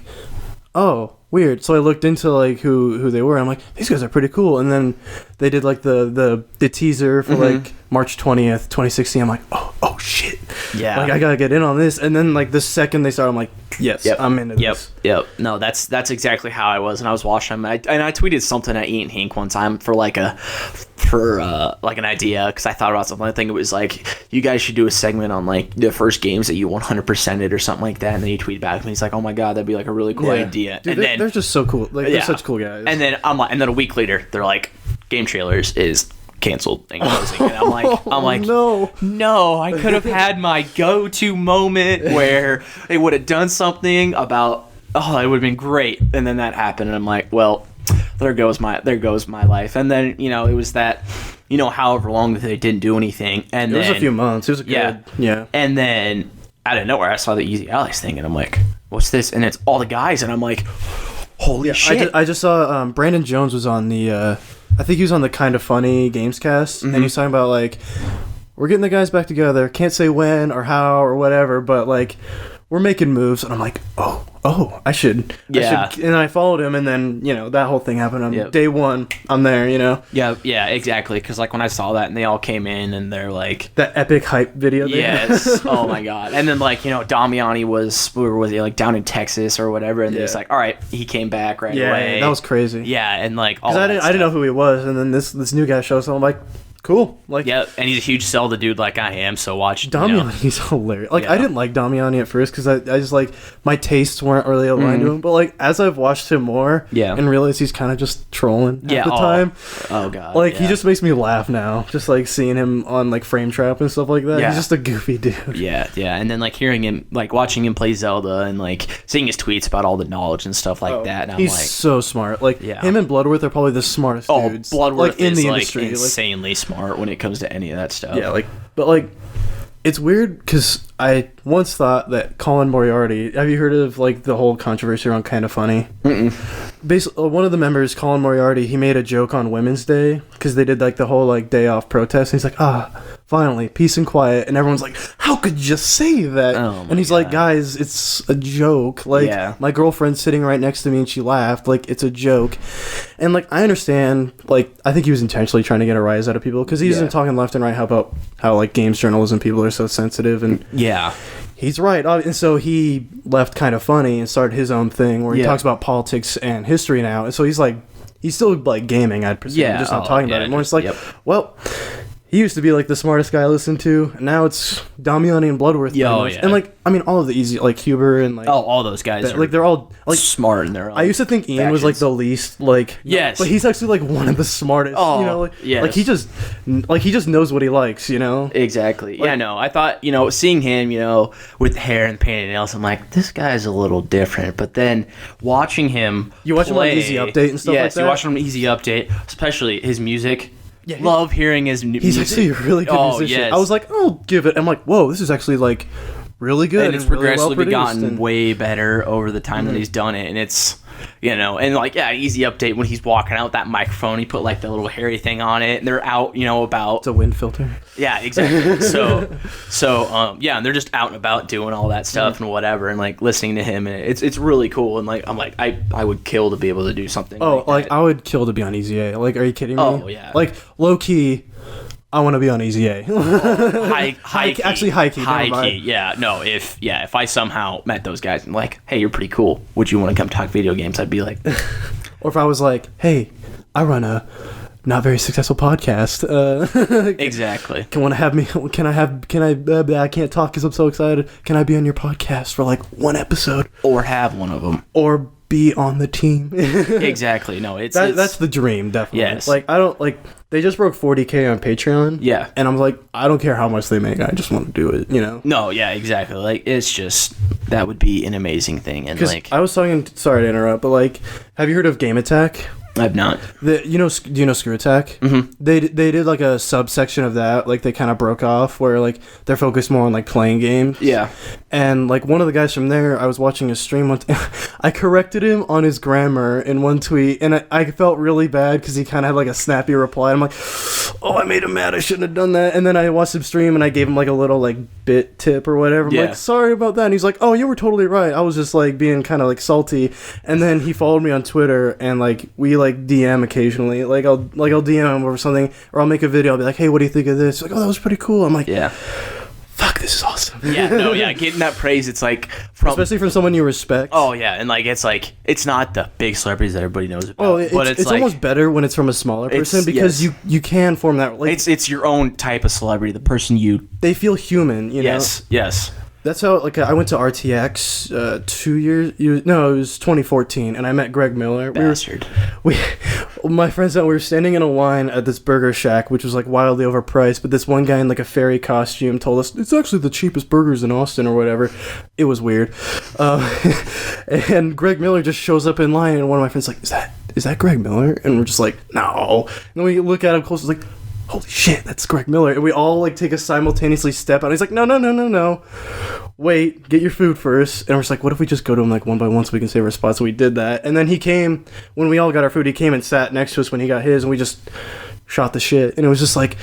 [SPEAKER 1] oh, weird. So I looked into, like, who they were. I'm like, these guys are pretty cool. And then they did, like, the teaser for, like, March 20th, 2016. I'm like, oh, shit.
[SPEAKER 2] Yeah.
[SPEAKER 1] Like, I gotta get in on this. And then, like, the second they started, I'm like, yes, I'm into this.
[SPEAKER 2] Yep. No, that's exactly how I was. And I was watching them. And I tweeted something at Eat and Hink one time for, like, an idea. Because I thought about something. I think it was, like, you guys should do a segment on, like, the first games that you 100%ed or something like that. And then you tweet back. And he's like, oh, my God, that'd be, like, a really cool idea.
[SPEAKER 1] Dude,
[SPEAKER 2] and then
[SPEAKER 1] they're just so cool. Like, they're such cool guys.
[SPEAKER 2] And then I'm like, and then a week later, they're like, game trailers is canceled and closing. And I'm like, no, I could have had my go-to moment where they would have done something about, it would have been great. And then that happened, and I'm like, well, there goes my life. And then, you know, it was that, you know, however long that they didn't do anything. And
[SPEAKER 1] it was a few months. It was a good, yeah.
[SPEAKER 2] And then out of nowhere, I saw the Easy Allies thing, and I'm like, what's this? And it's all the guys, and I'm like, holy shit.
[SPEAKER 1] I just saw Brandon Jones was on the I think he was on the Kind of Funny Gamescast, and he's talking about, like, we're getting the guys back together. Can't say when or how or whatever, but, like, we're making moves, and I'm like, I should.
[SPEAKER 2] Yeah.
[SPEAKER 1] And I followed him, and then, that whole thing happened on day one. I'm there,
[SPEAKER 2] Yeah, exactly. Because, like, when I saw that, and they all came in, and they're like...
[SPEAKER 1] That epic hype video.
[SPEAKER 2] Yes. Oh, my God. And then, like, Damiani was he, like, down in Texas or whatever, and it's like, all right, he came back right away.
[SPEAKER 1] Yeah, that was crazy.
[SPEAKER 2] Yeah, and, like, all
[SPEAKER 1] that I didn't know who he was, and then this new guy shows up, I'm like... Cool. Like,
[SPEAKER 2] yeah, and he's a huge Zelda dude like I am, so watch
[SPEAKER 1] Damiani's hilarious. Like, I didn't like Damiani at first because I just, like, my tastes weren't really aligned to him, but, like, as I've watched him more and realized he's kind of just trolling at the time.
[SPEAKER 2] Oh, God.
[SPEAKER 1] Like, he just makes me laugh now, just, like, seeing him on, like, Frame Trap and stuff like that. He's just a goofy dude.
[SPEAKER 2] Yeah, and then, like, hearing him, like, watching him play Zelda and, like, seeing his tweets about all the knowledge and stuff like that, and I'm
[SPEAKER 1] he's
[SPEAKER 2] like...
[SPEAKER 1] so smart. Like, him and Bloodworth are probably the smartest dudes.
[SPEAKER 2] Bloodworth
[SPEAKER 1] like, in
[SPEAKER 2] is,
[SPEAKER 1] the
[SPEAKER 2] like,
[SPEAKER 1] industry.
[SPEAKER 2] insanely smart when it comes to any of that stuff.
[SPEAKER 1] Yeah, but it's weird because I once thought that Colin Moriarty... Have you heard of, like, the whole controversy around Kinda Funny? Basically, one of the members, Colin Moriarty, he made a joke on Women's Day because they did, like, the whole, like, day off protest, and he's like, finally, peace and quiet, and everyone's like, how could you just say that? And he's like, guys, it's a joke. Like, my girlfriend's sitting right next to me and she laughed. Like, it's a joke. And, like, I understand, like, I think he was intentionally trying to get a rise out of people because he's been talking left and right about how, like, games journalism people are so sensitive, and he's right. And so he left Kinda Funny and started his own thing where he talks about politics and history now. And so he's like, he's still, like, gaming, I'd presume, just not talking about it more. It's like, well... He used to be, like, the smartest guy I listened to, and now it's Damiani and Bloodworth. And, like, I mean, all of the easy, like, Huber and, like...
[SPEAKER 2] all those guys are,
[SPEAKER 1] like, they're all, like...
[SPEAKER 2] smart in their own
[SPEAKER 1] I used to think Ian was, like, the least, like...
[SPEAKER 2] Yes.
[SPEAKER 1] But he's actually, like, one of the smartest, Like, he just knows what he likes,
[SPEAKER 2] Exactly. Like, no, I thought, seeing him, with the hair and painted nails, I'm like, this guy's a little different. But then watching him
[SPEAKER 1] You watch him on Easy Update and stuff like that?
[SPEAKER 2] Yes, you watch him on Easy Update, especially his music... Yeah, love hearing his music.
[SPEAKER 1] He's actually a really good musician. Yes. I was like, I'll give it. I'm like, whoa, this is actually, like, really good.
[SPEAKER 2] And it's progressively gotten way better over the time that he's done it. And it's, and, like, Easy Update, when he's walking out with that microphone, he put, like, the little hairy thing on it, and they're out, about...
[SPEAKER 1] It's a wind filter.
[SPEAKER 2] Yeah, exactly. And they're just out and about doing all that stuff and whatever, and, like, listening to him, and it's really cool, and, like, I'm like, I would kill to be able to do something like that.
[SPEAKER 1] I would kill to be on Easy A. Like, are you kidding me?
[SPEAKER 2] Oh, yeah.
[SPEAKER 1] Like, low-key... I want to be on Easy A.
[SPEAKER 2] High key.
[SPEAKER 1] Actually, high key.
[SPEAKER 2] Yeah, no, if I somehow met those guys and like, hey, you're pretty cool, would you want to come talk video games? I'd be like...
[SPEAKER 1] Or if I was like, hey, I run a not very successful podcast.
[SPEAKER 2] Exactly.
[SPEAKER 1] I can't talk because I'm so excited. Can I be on your podcast for like one episode?
[SPEAKER 2] Or have one of them.
[SPEAKER 1] Or be on the team.
[SPEAKER 2] Exactly. No,
[SPEAKER 1] that's the dream, definitely.
[SPEAKER 2] Yes.
[SPEAKER 1] Like, I don't, like, they just broke 40K on Patreon.
[SPEAKER 2] Yeah.
[SPEAKER 1] And I'm like, I don't care how much they make. I just want to do it,
[SPEAKER 2] No, yeah, exactly. Like, it's just, that would be an amazing thing. And, like...
[SPEAKER 1] I was talking, sorry to interrupt, but, like, have you heard of Game Attack?
[SPEAKER 2] I've not.
[SPEAKER 1] Do you know Screw Attack? Mm-hmm. They did like a subsection of that, like they kind of broke off where like they're focused more on like playing games.
[SPEAKER 2] Yeah.
[SPEAKER 1] And like one of the guys from there, I was watching his stream once. I corrected him on his grammar in one tweet, and I felt really bad because he kind of had like a snappy reply. I'm like, oh, I made him mad. I shouldn't have done that. And then I watched him stream, and I gave him like a little like bit tip or whatever. I'm like, sorry about that. And he's like, oh, you were totally right. I was just like being kind of like salty. And then he followed me on Twitter, and like we like DM occasionally. Like I'll DM him over something, or I'll make a video. I'll be like, hey, what do you think of this? Like, oh, that was pretty cool. I'm like,
[SPEAKER 2] yeah.
[SPEAKER 1] Fuck, this is awesome.
[SPEAKER 2] Getting that praise, it's like
[SPEAKER 1] especially from someone you respect.
[SPEAKER 2] Oh yeah, and like it's not the big celebrities that everybody knows about.
[SPEAKER 1] Oh, but it's like, almost better when it's from a smaller person because you can form that. Like,
[SPEAKER 2] it's your own type of celebrity, the person
[SPEAKER 1] they feel human. You know?
[SPEAKER 2] Yes.
[SPEAKER 1] That's how, like, I went to RTX 2 years... No, it was 2014, and I met Greg Miller.
[SPEAKER 2] Bastard.
[SPEAKER 1] My friends and I, we were standing in a line at this burger shack, which was, like, wildly overpriced, but this one guy in, like, a fairy costume told us, it's actually the cheapest burgers in Austin or whatever. It was weird. And Greg Miller just shows up in line, and one of my friends is like, is that Greg Miller? And we're just like, no. And then we look at him close, like... holy shit, that's Greg Miller. And we all, like, take a simultaneously step out. He's like, no. Wait, get your food first. And we're just like, what if we just go to him, like, one by one so we can save our spots? So we did that. And then he came, when we all got our food, he came and sat next to us when he got his, and we just shot the shit. And it was just like,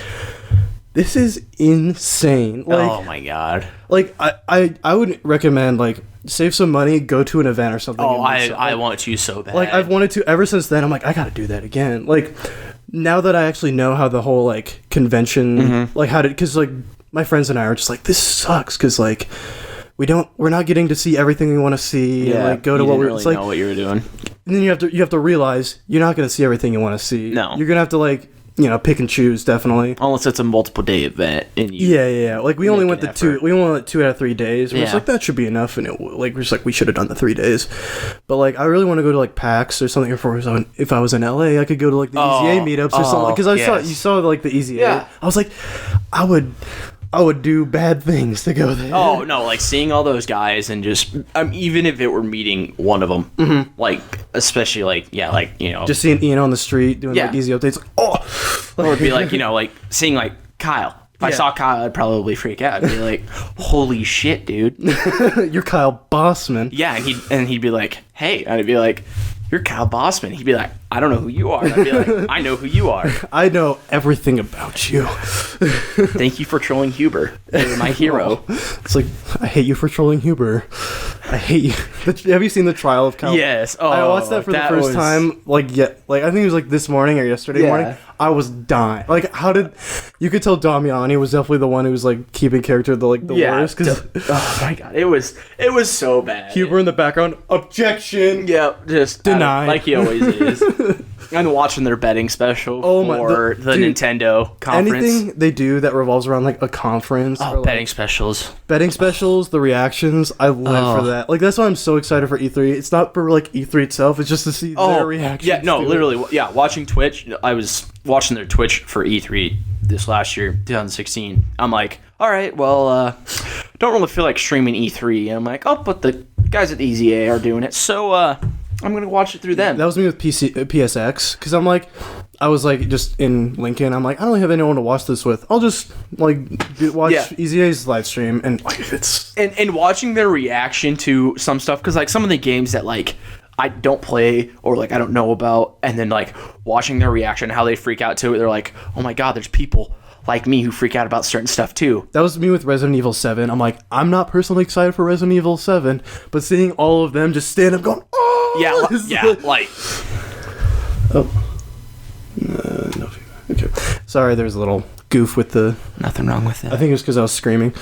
[SPEAKER 1] this is insane. Like,
[SPEAKER 2] oh my god.
[SPEAKER 1] Like I would recommend like save some money, go to an event or something.
[SPEAKER 2] Oh, I want to so bad.
[SPEAKER 1] Like I've wanted to ever since then. I'm like, I gotta do that again. Like now that I actually know how the whole like convention, like how to, because like my friends and I are just like, this sucks because like we're not getting to see everything we want to see.
[SPEAKER 2] Yeah,
[SPEAKER 1] and, like go to what we're
[SPEAKER 2] really
[SPEAKER 1] it's like
[SPEAKER 2] know what you were doing.
[SPEAKER 1] And then you have to realize you're not gonna see everything you want to see.
[SPEAKER 2] No,
[SPEAKER 1] you're gonna have to like, you know, pick and choose, definitely.
[SPEAKER 2] Unless it's a multiple day event. And
[SPEAKER 1] yeah. Like we only went the 2 out of 3 days. We're just like, that should be enough. And we're just like, we should have done the 3 days. But like, I really want to go to like PAX or something. If I was in LA, I could go to like the EZA meetups or something. Because you saw like the EZA. Yeah. I was like, I would do bad things to go there.
[SPEAKER 2] Oh no, like seeing all those guys and just even if it were meeting one of them, like especially like you know,
[SPEAKER 1] just seeing Ian on the street doing like easy updates, like,
[SPEAKER 2] or it'd be like, you know, like seeing like Kyle. If I saw Kyle, I'd probably freak out. I'd be like, holy shit, dude.
[SPEAKER 1] You're Kyle Bossman.
[SPEAKER 2] Yeah, and he'd be like, hey, and I'd be like, you're Kyle Bossman. He'd be like, I don't know who you are. I'd be like, I know who you are.
[SPEAKER 1] I know everything about you.
[SPEAKER 2] Thank you for trolling Huber. You're my hero.
[SPEAKER 1] It's like, I hate you for trolling Huber. I hate you. Have you seen the trial of Kyle?
[SPEAKER 2] Yes. Oh,
[SPEAKER 1] I watched that for the first time. Like, I think it was like this morning or yesterday morning. I was dying. Like, you could tell Damiani was definitely the one who was like keeping character the worst.
[SPEAKER 2] Oh my god, it was so bad.
[SPEAKER 1] Huber in the background, objection.
[SPEAKER 2] Yeah, just
[SPEAKER 1] denied,
[SPEAKER 2] like he always is. And watching their betting special for the Nintendo conference.
[SPEAKER 1] Anything they do that revolves around like a conference.
[SPEAKER 2] Oh,
[SPEAKER 1] or,
[SPEAKER 2] betting specials.
[SPEAKER 1] Betting specials, the reactions. I live for that. Like that's why I'm so excited for E3. It's not for like E3 itself. It's just to see their reactions.
[SPEAKER 2] Yeah, no, literally. Yeah, watching Twitch. I was watching their Twitch for E3 this last year, 2016. I'm like, all right, well, don't really feel like streaming E3. And I'm like, oh, but the guys at EZA are doing it, so I'm gonna watch it through them.
[SPEAKER 1] That was me with PSX, because I was like just in Lincoln. I'm like, I don't really have anyone to watch this with. I'll just like watch EZA's live stream and like it's
[SPEAKER 2] and watching their reaction to some stuff, because like some of the games that like I don't play or like I don't know about, and then like watching their reaction, how they freak out to it. They're like, oh my god, there's people like me who freak out about certain stuff too.
[SPEAKER 1] That was me with Resident Evil 7. I'm like, I'm not personally excited for Resident Evil 7, but seeing all of them just stand up going, oh!
[SPEAKER 2] Yeah, like...
[SPEAKER 1] Oh. No. Okay. Sorry, there's a little goof with the...
[SPEAKER 2] Nothing wrong with that.
[SPEAKER 1] I think it was because I was screaming.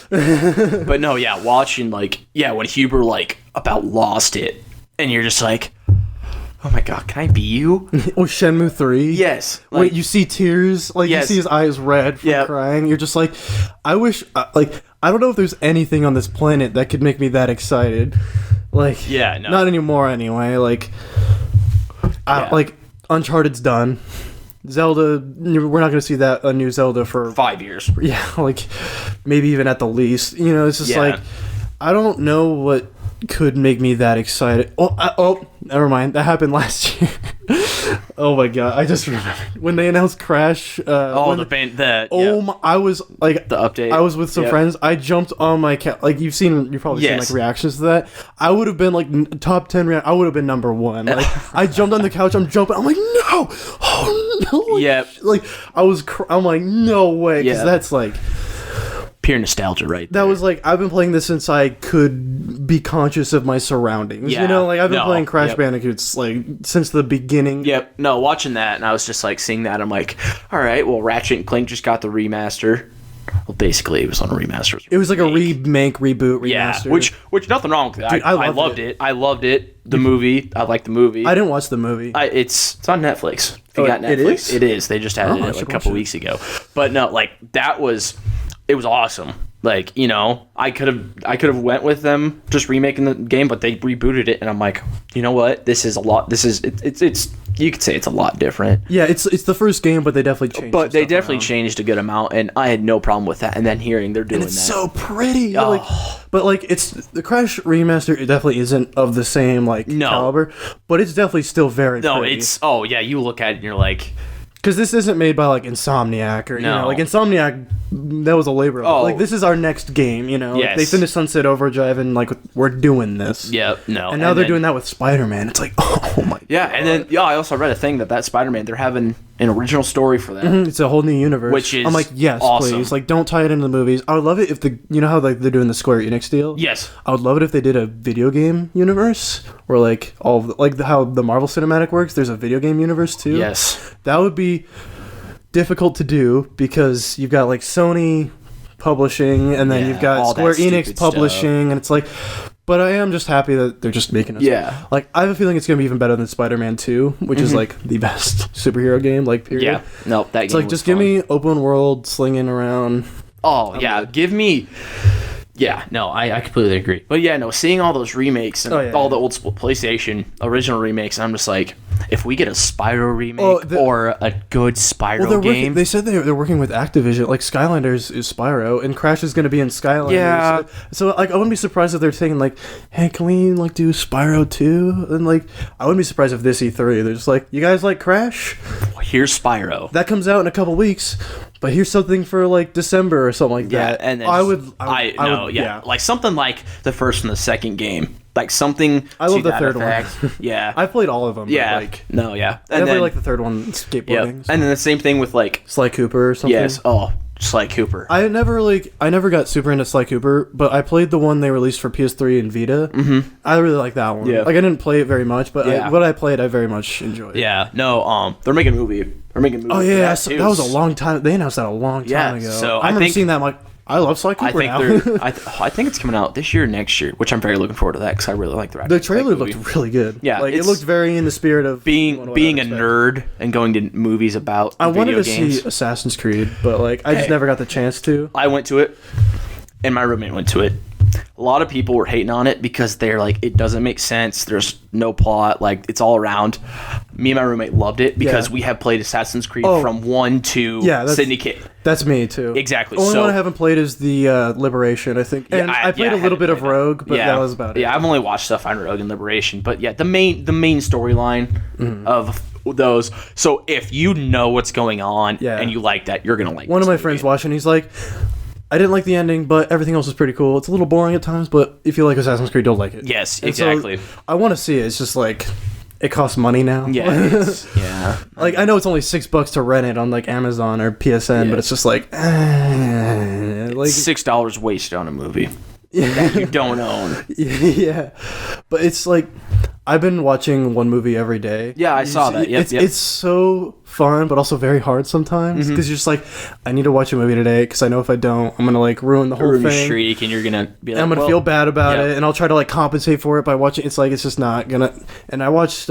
[SPEAKER 2] But no, yeah, watching, like... Yeah, when Huber, like, about lost it, and you're just like... Oh my god, can I be you?
[SPEAKER 1] Or Shenmue 3?
[SPEAKER 2] Yes.
[SPEAKER 1] Like, wait, you see tears? Like, you see his eyes red from crying? You're just like, I wish... like, I don't know if there's anything on this planet that could make me that excited. Like, not anymore anyway. Like, like, Uncharted's done. Zelda, we're not going to see a new Zelda for...
[SPEAKER 2] 5 years.
[SPEAKER 1] Yeah, like, maybe even at the least. You know, it's just like, I don't know what could make me that excited. Oh, never mind. That happened last year. Oh my god, I just remembered when they announced Crash.
[SPEAKER 2] I
[SPEAKER 1] was like
[SPEAKER 2] the update.
[SPEAKER 1] I was with some friends. I jumped on my like you've probably seen like reactions to that. I would have been like top 10. I would have been number 1. Like I jumped on the couch. I'm jumping. I'm like no, oh no.
[SPEAKER 2] Yep.
[SPEAKER 1] Like I'm like no way, because that's like.
[SPEAKER 2] Pure nostalgia, right
[SPEAKER 1] there. That was like, I've been playing this since I could be conscious of my surroundings. You know, like I've been playing Crash Bandicoots like since the beginning.
[SPEAKER 2] Yep. No, watching that, and I was just like seeing that. I'm like, all right, well, Ratchet and Clank just got the remaster. Well, basically, it was on a remaster.
[SPEAKER 1] It was like a reboot, remaster.
[SPEAKER 2] Yeah, which nothing wrong with it. Dude, I loved it. I loved it. The movie, I liked the movie.
[SPEAKER 1] I didn't watch the movie.
[SPEAKER 2] It's on Netflix. If you got Netflix, it is. They just added it like a couple weeks ago. But no, like that was. It was awesome. Like, you know, I could have went with them just remaking the game, but they rebooted it, and I'm like, you know what? This is a lot. It's you could say it's a lot different.
[SPEAKER 1] Yeah, it's the first game, but they definitely changed.
[SPEAKER 2] But they definitely changed a good amount, and I had no problem with that. And then hearing they're doing that,
[SPEAKER 1] it's so pretty. Like, but like it's the Crash remaster. It definitely isn't of the same caliber, but it's definitely still very.
[SPEAKER 2] No,
[SPEAKER 1] pretty.
[SPEAKER 2] it's you look at it and you're like.
[SPEAKER 1] Because this isn't made by like Insomniac or you know, like Insomniac, that was a labor. Like this is our next game, you know. Yes. Like, they finished Sunset Overdrive and like we're doing this.
[SPEAKER 2] Yep. No.
[SPEAKER 1] And now they're doing that with Spider-Man. It's like, oh my.
[SPEAKER 2] Yeah, God. And then I also read a thing that Spider-Man they're having an original story for that.
[SPEAKER 1] It's a whole new universe.
[SPEAKER 2] Which is
[SPEAKER 1] I'm like, yes,
[SPEAKER 2] awesome.
[SPEAKER 1] please. Like, don't tie it into the movies. I would love it if you know how like they're doing the Square Enix deal.
[SPEAKER 2] Yes.
[SPEAKER 1] I would love it if they did a video game universe where like all of how the Marvel Cinematic works. There's a video game universe too.
[SPEAKER 2] Yes.
[SPEAKER 1] That would be difficult to do because you've got like Sony publishing and then you've got Square Enix publishing and it's like, but I am just happy that they're just making it. Like, I have a feeling it's gonna be even better than Spider-Man 2, which is like the best superhero game, like, period.
[SPEAKER 2] Yeah. No, that
[SPEAKER 1] it's game like, just give me open world slinging around.
[SPEAKER 2] Oh, yeah. Give me... Yeah, no, I completely agree. But yeah, no, seeing all those remakes and all the old PlayStation original remakes, I'm just like, if we get a Spyro remake or a good Spyro game...
[SPEAKER 1] They said they're working with Activision. Like, Skylanders is Spyro, and Crash is going to be in Skylanders.
[SPEAKER 2] Yeah.
[SPEAKER 1] So, like, I wouldn't be surprised if they're saying, like, hey, can we, like, do Spyro 2? And, like, I wouldn't be surprised if this E3, they're just like, you guys like Crash?
[SPEAKER 2] Here's Spyro.
[SPEAKER 1] That comes out in a couple weeks. But here's something for like December or something like that.
[SPEAKER 2] And then
[SPEAKER 1] I would,
[SPEAKER 2] like something like the first and the second game, like something.
[SPEAKER 1] I love the third one.
[SPEAKER 2] Yeah,
[SPEAKER 1] I played all of them.
[SPEAKER 2] Yeah,
[SPEAKER 1] like,
[SPEAKER 2] no, yeah,
[SPEAKER 1] and I definitely like the third one, skateboarding.
[SPEAKER 2] Yeah. And then the same thing with like
[SPEAKER 1] Sly Cooper or something.
[SPEAKER 2] Yes. Oh, Sly Cooper.
[SPEAKER 1] I never got super into Sly Cooper, but I played the one they released for PS3 and Vita. Mm-hmm. I really like that one. Yeah. Like, I didn't play it very much, but what I played, I very much enjoyed.
[SPEAKER 2] Yeah. No. They're making a movie.
[SPEAKER 1] Oh yeah, that was a long time. They announced that a long time ago. So I remember seeing that. I'm like, I love Sly Cooper
[SPEAKER 2] I think it's coming out this year or next year, which I'm very looking forward to that because I really like the Ratchet.
[SPEAKER 1] The trailer looked really good.
[SPEAKER 2] Yeah,
[SPEAKER 1] like it looked very in the spirit of
[SPEAKER 2] being a nerd and going to movies about.
[SPEAKER 1] I wanted to see Assassin's Creed, but like I just never got the chance to.
[SPEAKER 2] I went to it, and my roommate went to it. A lot of people were hating on it because they're like, it doesn't make sense. There's no plot. Like, it's all around. Me and my roommate loved it because we have played Assassin's Creed from 1 to Syndicate.
[SPEAKER 1] That's me, too.
[SPEAKER 2] Exactly.
[SPEAKER 1] The only one I haven't played is the Liberation, I think. And I played a little bit of Rogue, but that was about it.
[SPEAKER 2] Yeah, I've only watched stuff on Rogue and Liberation. But yeah, the main storyline of those. So if you know what's going on and you like that, you're going to like
[SPEAKER 1] one of my friends watching, he's like... I didn't like the ending, but everything else was pretty cool. It's a little boring at times, but if you like Assassin's Creed, you'll like it.
[SPEAKER 2] Yes, exactly.
[SPEAKER 1] So I want to see it. It's just like, it costs money now.
[SPEAKER 2] Yeah,
[SPEAKER 1] Like, I know it's only $6 to rent it on like Amazon or PSN, but it's just like
[SPEAKER 2] $6 wasted on a movie that you don't own.
[SPEAKER 1] Yeah, but it's like, I've been watching one movie every day.
[SPEAKER 2] Yeah, I saw that.
[SPEAKER 1] It's so fun, but also very hard sometimes because you're just like, I need to watch a movie today because I know if I don't, I'm gonna like ruin the whole thing.
[SPEAKER 2] Streak, and you're gonna be like,
[SPEAKER 1] I'm gonna feel bad about it, and I'll try to like compensate for it by watching. It's like it's just not gonna. And I watched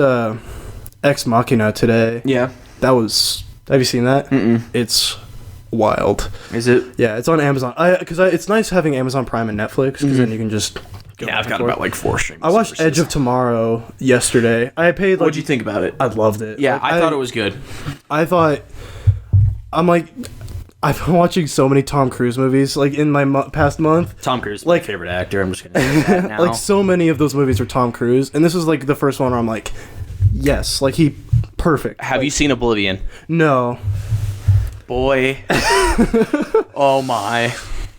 [SPEAKER 1] Ex Machina today.
[SPEAKER 2] Yeah,
[SPEAKER 1] that was. Have you seen that? Mm-mm. It's wild.
[SPEAKER 2] Is it?
[SPEAKER 1] Yeah, it's on Amazon. It's nice having Amazon Prime and Netflix because then you can just.
[SPEAKER 2] I've got about like 4 streams.
[SPEAKER 1] I watched Edge of Tomorrow yesterday. I paid like...
[SPEAKER 2] What'd you think about it?
[SPEAKER 1] I loved it.
[SPEAKER 2] Yeah,
[SPEAKER 1] like,
[SPEAKER 2] I thought it was good.
[SPEAKER 1] I've been watching so many Tom Cruise movies, like, in my past month.
[SPEAKER 2] Tom Cruise is my favorite actor. I'm just gonna say that now.
[SPEAKER 1] Like, so many of those movies were Tom Cruise, and this was, like, the first one where I'm like, yes, like, perfect.
[SPEAKER 2] Have you seen Oblivion?
[SPEAKER 1] No.
[SPEAKER 2] Boy. Oh, my...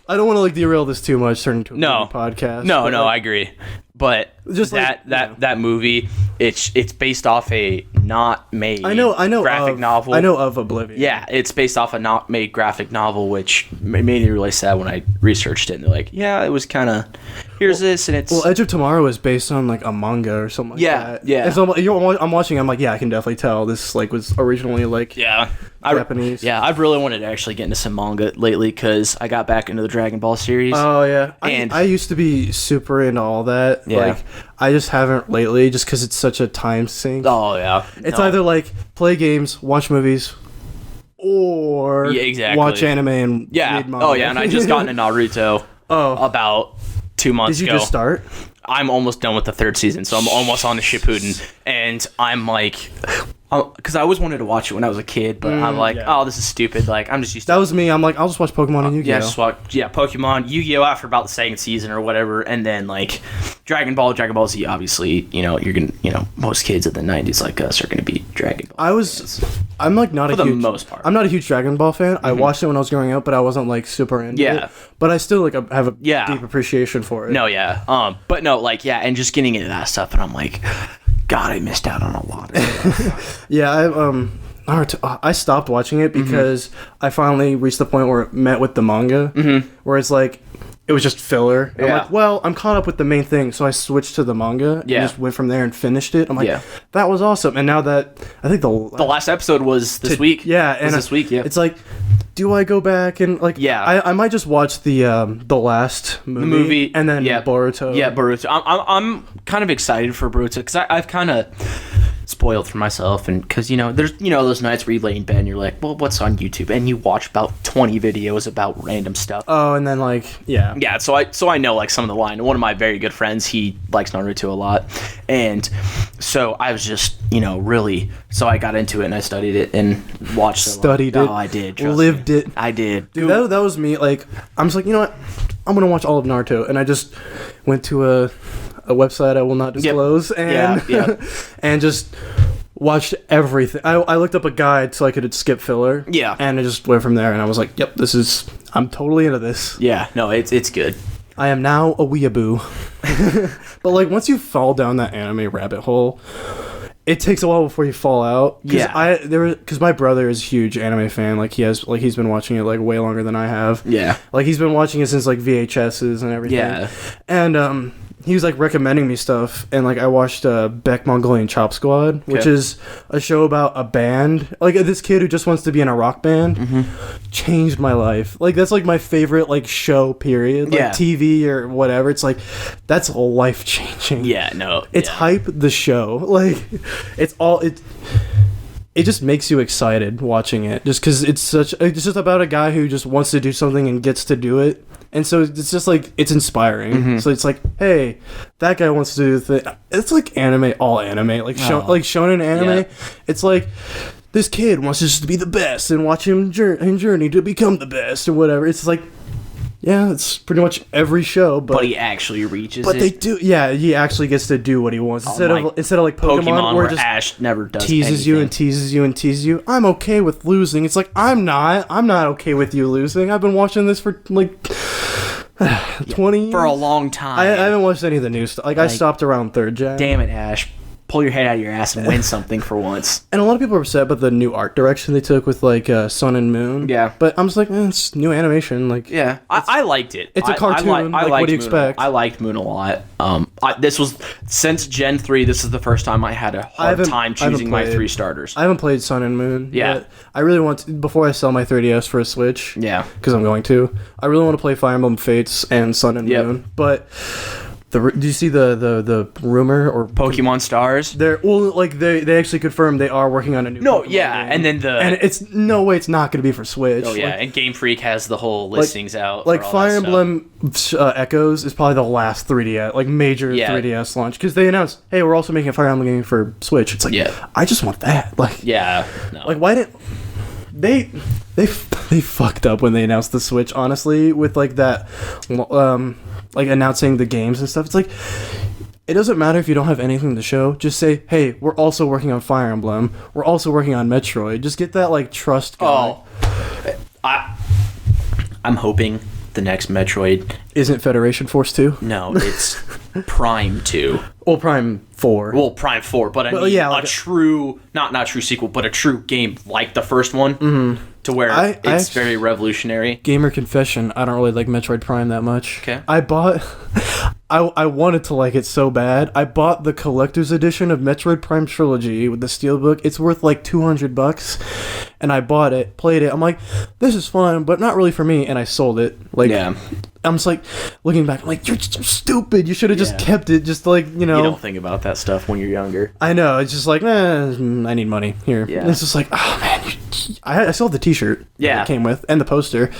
[SPEAKER 1] I don't want to like derail this too much, turn into a podcast.
[SPEAKER 2] No, I agree. But just that movie, it's based off a not made graphic novel.
[SPEAKER 1] I know of Oblivion.
[SPEAKER 2] Yeah, it's based off a not made graphic novel, which made me really sad when I researched it. And they're like, yeah, it was kind of here's this, and it's
[SPEAKER 1] Edge of Tomorrow is based on like a manga or something like that.
[SPEAKER 2] Yeah.
[SPEAKER 1] And so I'm watching. I'm like, yeah, I can definitely tell this like was originally like Japanese.
[SPEAKER 2] I've really wanted to actually get into some manga lately because I got back into the Dragon Ball series.
[SPEAKER 1] Oh yeah, and I used to be super into all that. Yeah. Like I just haven't lately, just because it's such a time sink.
[SPEAKER 2] Oh yeah,
[SPEAKER 1] it's either like play games, watch movies, or watch anime and read manga.
[SPEAKER 2] Oh yeah, and I just got into Naruto. About 2 months ago.
[SPEAKER 1] Did you just start?
[SPEAKER 2] I'm almost done with the 3rd season, so I'm almost on the Shippuden, and I'm like, because I always wanted to watch it when I was a kid, but I'm like, oh, this is stupid. Like, I'm just used to.
[SPEAKER 1] That was me. I'm like, I'll just watch Pokemon and Yu-Gi-Oh.
[SPEAKER 2] Pokemon, Yu-Gi-Oh after about the 2nd season or whatever, and then like Dragon Ball Z. Obviously, most kids in the 90s like us are gonna be Dragon Ball.
[SPEAKER 1] I'm like not
[SPEAKER 2] for
[SPEAKER 1] a
[SPEAKER 2] the
[SPEAKER 1] huge.
[SPEAKER 2] most part.
[SPEAKER 1] I'm not a huge Dragon Ball fan. I watched it when I was growing up, but I wasn't like super into it. But I still like have a deep appreciation for it.
[SPEAKER 2] No, yeah. But no, like and just getting into that stuff, and I'm like, God, I missed out on a lot of stuff.
[SPEAKER 1] Yeah, Naruto. I stopped watching it because I finally reached the point where it met with the manga, where it's like it was just filler. I'm like, well, I'm caught up with the main thing, so I switched to the manga and just went from there and finished it. I'm like, that was awesome. And now that I think the
[SPEAKER 2] last episode was this week.
[SPEAKER 1] Yeah, and
[SPEAKER 2] this week. Yeah,
[SPEAKER 1] it's like, do I go back and like? Yeah, I might just watch the last movie, and then Boruto.
[SPEAKER 2] Yeah, Boruto. I'm kind of excited for Boruto because I've kind of spoiled for myself, and because there's those nights where you lay in bed and you're like, well, what's on YouTube, and you watch about 20 videos about random stuff.
[SPEAKER 1] Oh, and then like
[SPEAKER 2] so I know like some of the line. One of my very good friends, he likes Naruto a lot, and so I was just really, so I got into it and I studied it and watched it.
[SPEAKER 1] Studied it.
[SPEAKER 2] Oh, I did.
[SPEAKER 1] Lived it.
[SPEAKER 2] I did.
[SPEAKER 1] Dude, that was me. Like, I'm just like, you know what, I'm gonna watch all of Naruto, and I just went to a website I will not disclose, and and just watched everything. I looked up a guide so I could skip filler. Yeah, and I just went from there, and I was like, yep, I'm totally into this.
[SPEAKER 2] Yeah, no, it's good.
[SPEAKER 1] I am now a weeaboo. But like once you fall down that anime rabbit hole, it takes a while before you fall out. Because my brother is a huge anime fan. Like he's been watching it like way longer than I have. Yeah, like he's been watching it since like VHSs and everything. Yeah, and he was like recommending me stuff, and like I watched Beck Mongolian Chop Squad, which is a show about a band, like this kid who just wants to be in a rock band. Changed my life. Like that's like my favorite like show period, like TV or whatever. It's like that's life changing.
[SPEAKER 2] Yeah, no,
[SPEAKER 1] it's hype. The show, like it's all it just makes you excited watching it, just because it's just about a guy who just wants to do something and gets to do it. And so it's just like, it's inspiring. So it's like, hey, that guy wants to do the thing. It's like anime, all anime. Like, like shonen anime. It's like, this kid wants just to be the best and watch him journey to become the best and whatever. It's like, yeah, it's pretty much every show. But
[SPEAKER 2] he actually reaches it.
[SPEAKER 1] But they do, he actually gets to do what he wants. Instead of like Pokemon where just
[SPEAKER 2] Ash never does
[SPEAKER 1] teases
[SPEAKER 2] anything.
[SPEAKER 1] you and teases you and teases you. I'm okay with losing. It's like, I'm not okay with you losing. I've been watching this for like 20 years.
[SPEAKER 2] For a long time.
[SPEAKER 1] I haven't watched any of the new stuff. Like I stopped around 3rd gen.
[SPEAKER 2] Damn it, Ash. Pull your head out of your ass and win something for once.
[SPEAKER 1] And a lot of people are upset about the new art direction they took with like Sun and Moon. Yeah. But I'm just like, it's new animation. Like,
[SPEAKER 2] yeah, I liked it.
[SPEAKER 1] It's a cartoon. Like, what do you expect?
[SPEAKER 2] I liked Moon a lot. This was since Gen 3. This is the first time I had a hard time choosing my 3 starters.
[SPEAKER 1] I haven't played Sun and Moon. Yeah. Yet. I really want to, before I sell my 3DS for a Switch. Yeah. Because I'm going to. I really want to play Fire Emblem Fates and Sun and Moon. But do you see the rumor or
[SPEAKER 2] Pokemon Stars?
[SPEAKER 1] They actually confirmed they are working on a new.
[SPEAKER 2] No,
[SPEAKER 1] Pokemon
[SPEAKER 2] game.
[SPEAKER 1] And it's no way it's not going to be for Switch.
[SPEAKER 2] Oh yeah, and Game Freak has the whole listings out.
[SPEAKER 1] Like Fire Emblem Echoes is probably the last 3DS major 3DS launch, because they announced, hey, we're also making a Fire Emblem game for Switch. It's like, I just want that. Like, like why didn't they fucked up when they announced the Switch, honestly, with like that like announcing the games and stuff. It's like, it doesn't matter if you don't have anything to show. Just say, hey, we're also working on Fire Emblem. We're also working on Metroid. Just get that like trust going.
[SPEAKER 2] I'm hoping the next Metroid
[SPEAKER 1] isn't Federation Force 2.
[SPEAKER 2] No, it's Prime 2.
[SPEAKER 1] Well, Prime 4.
[SPEAKER 2] Well, Prime 4, but I mean like a true, not true sequel, but a true game like the first one. Mm-hmm. To where it's very revolutionary.
[SPEAKER 1] Gamer confession, I don't really like Metroid Prime that much. Okay. I bought... I wanted to like it so bad. I bought the collector's edition of Metroid Prime Trilogy with the steelbook. It's worth like $200. And I bought it, played it. I'm like, this is fun, but not really for me. And I sold it. Like, I'm just like, looking back, I'm like, you're so stupid. You should have just kept it. Just like,
[SPEAKER 2] You don't think about that stuff when you're younger.
[SPEAKER 1] I know. It's just like, I need money. Here. Yeah. It's just like, oh man, I still have the t-shirt that it came with and the poster.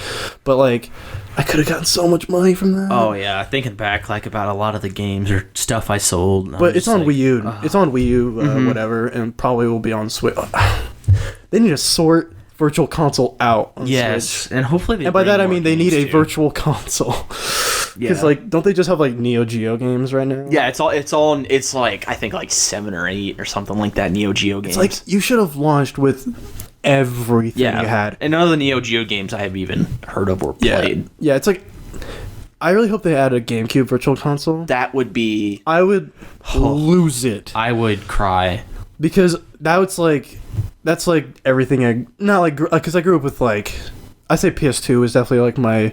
[SPEAKER 1] But like, I could have gotten so much money from that.
[SPEAKER 2] Oh yeah, thinking back like about a lot of the games or stuff I sold.
[SPEAKER 1] But it's on Wii U. It's on Wii U, whatever, and probably will be on Switch. They need to sort Virtual Console out on Switch.
[SPEAKER 2] And hopefully
[SPEAKER 1] and by that I mean they need a Virtual Console. Because like, don't they just have like Neo Geo games right now?
[SPEAKER 2] Yeah, it's like I think like 7 or 8 or something like that. Neo Geo games.
[SPEAKER 1] It's like you should have launched with everything you had.
[SPEAKER 2] And none of the Neo Geo games I have even heard of or played.
[SPEAKER 1] Yeah, it's like, I really hope they add a GameCube Virtual Console.
[SPEAKER 2] That would be...
[SPEAKER 1] I would lose it.
[SPEAKER 2] I would cry.
[SPEAKER 1] Because now it's like, that's like everything. Not like because I grew up with like. I say PS2 is definitely like my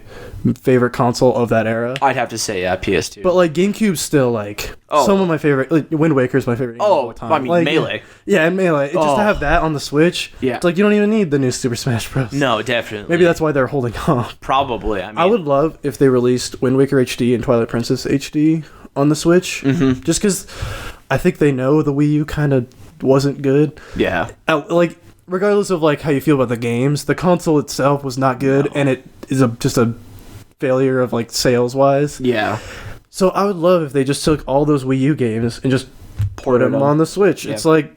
[SPEAKER 1] favorite console of that era.
[SPEAKER 2] I'd have to say PS2.
[SPEAKER 1] But like GameCube's still like some of my favorite. Like Wind Waker is my favorite game of all time.
[SPEAKER 2] I mean
[SPEAKER 1] like,
[SPEAKER 2] Melee.
[SPEAKER 1] Yeah, and Melee. Just to have that on the Switch.
[SPEAKER 2] Yeah.
[SPEAKER 1] It's like you don't even need the new Super Smash Bros.
[SPEAKER 2] No, definitely.
[SPEAKER 1] Maybe that's why they're holding off.
[SPEAKER 2] Probably. I mean,
[SPEAKER 1] I would love if they released Wind Waker HD and Twilight Princess HD on the Switch. Mm-hmm. Just because I think they know the Wii U kind of wasn't good.
[SPEAKER 2] Yeah.
[SPEAKER 1] Like. Regardless of like how you feel about the games, the console itself was not good, and it is just a failure of like sales wise.
[SPEAKER 2] Yeah.
[SPEAKER 1] So I would love if they just took all those Wii U games and just put them on the Switch. Yeah. It's like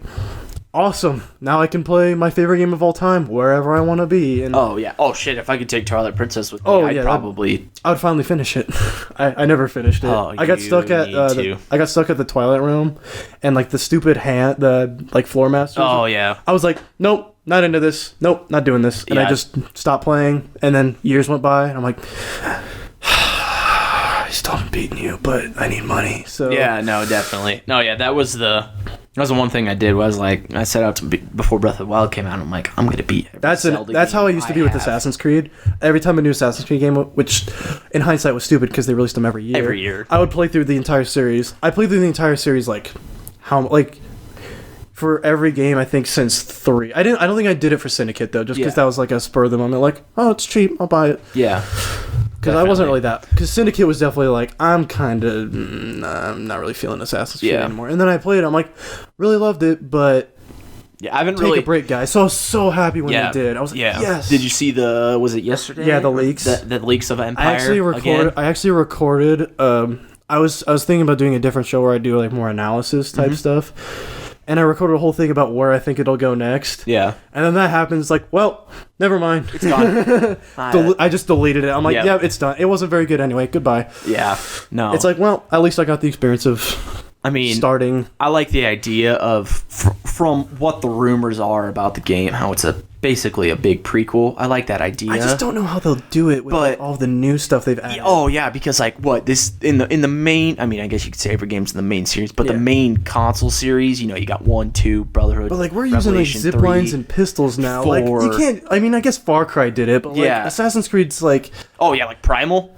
[SPEAKER 1] awesome. Now I can play my favorite game of all time wherever I want to be. And
[SPEAKER 2] shit! If I could take Twilight Princess with me, I would
[SPEAKER 1] finally finish it. I never finished it. I got stuck at the Twilight Realm, and like the stupid the floor masters.
[SPEAKER 2] Oh yeah.
[SPEAKER 1] I was like, nope, not into this. Nope, not doing this. And I just stopped playing. And then years went by, and I'm like, I still haven't beaten you, but I need money. So
[SPEAKER 2] yeah, no, definitely, no, yeah, that was the one thing I did. Was like I set out to before Breath of the Wild came out. I'm like, I'm gonna beat every
[SPEAKER 1] that's how I used to be with Assassin's Creed. Every time a new Assassin's Creed game, which in hindsight was stupid because they released them every year. I would play through the entire series. I played through the entire series for every game I think since 3. I don't think I did it for Syndicate though, just because that was like a spur of the moment. Like, oh, it's cheap, I'll buy it.
[SPEAKER 2] Yeah.
[SPEAKER 1] Because I wasn't really that. Because Syndicate was definitely like, I'm not really feeling Assassin's Creed anymore. And then I played it, I'm like, really loved it, but
[SPEAKER 2] I haven't
[SPEAKER 1] take a break, guys. So I was so happy when they did. I was like, yes.
[SPEAKER 2] Did you see was it yesterday?
[SPEAKER 1] Yeah, the leaks.
[SPEAKER 2] The leaks of Empire.
[SPEAKER 1] I actually recorded. I was thinking about doing a different show where I do like more analysis type stuff. And I recorded a whole thing about where I think it'll go next. Yeah. And then that happens, like, well, never mind.
[SPEAKER 2] It's gone.
[SPEAKER 1] I just deleted it. I'm like, yeah, it's done. It wasn't very good anyway. Goodbye.
[SPEAKER 2] Yeah. No.
[SPEAKER 1] It's like, well, at least I got the experience of starting.
[SPEAKER 2] I like the idea of, from what the rumors are about the game, how it's basically a big prequel. I like that idea.
[SPEAKER 1] I just don't know how they'll do it with all the new stuff they've added.
[SPEAKER 2] Oh yeah, because like what this in the main. I mean, I guess you could say every game's in the main series, but the main console series, you got 1, 2, Brotherhood.
[SPEAKER 1] But like we're using like zip lines and pistols now. 4. Like you can't. I mean, I guess Far Cry did it, but like Assassin's Creed's like.
[SPEAKER 2] Oh yeah, like Primal.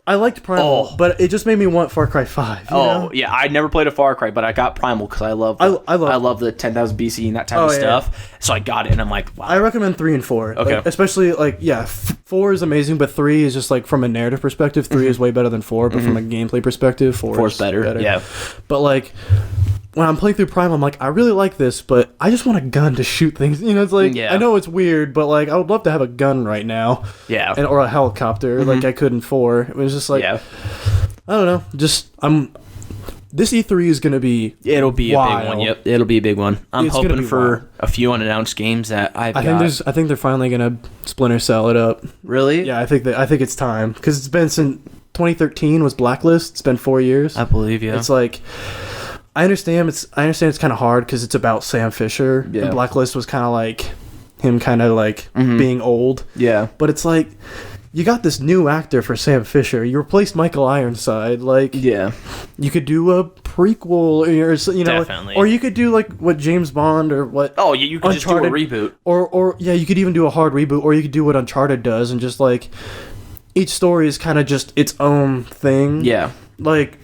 [SPEAKER 1] I liked Primal, but it just made me want Far Cry 5. You know?
[SPEAKER 2] Yeah, I never played a Far Cry, but I got Primal because I love the 10,000 BC and that type of stuff. So I got it, and I'm like, wow.
[SPEAKER 1] I recommend 3 and 4.
[SPEAKER 2] Okay,
[SPEAKER 1] like, especially like 4 is amazing, but 3 is just like from a narrative perspective, 3 is way better than 4, but from a gameplay perspective, 4 is better. Yeah, but like. When I'm playing through Prime, I'm like, I really like this, but I just want a gun to shoot things. It's like, I know it's weird, but like, I would love to have a gun right now. Yeah. Or a helicopter, like I could in 4. It was just like, I don't know. This E3 is going to be
[SPEAKER 2] It'll be wild. A big one, yep. It'll be a big one. I'm hoping for a few unannounced games that I
[SPEAKER 1] think they're finally going to Splinter Cell it up.
[SPEAKER 2] Really?
[SPEAKER 1] Yeah, I think it's time. Because it's been since 2013 was Blacklist. It's been 4 years.
[SPEAKER 2] I believe, yeah.
[SPEAKER 1] It's like... I understand it's kind of hard because it's about Sam Fisher. Yeah. And Blacklist was kind of like him being old. Yeah. But it's like, you got this new actor for Sam Fisher. You replaced Michael Ironside. Like, you could do a prequel, or
[SPEAKER 2] definitely.
[SPEAKER 1] Or you could do like what James Bond or what.
[SPEAKER 2] Oh, yeah, you could
[SPEAKER 1] Uncharted,
[SPEAKER 2] just do a reboot.
[SPEAKER 1] Or you could even do a hard reboot, or you could do what Uncharted does and just like each story is kind of just its own thing. Yeah. Like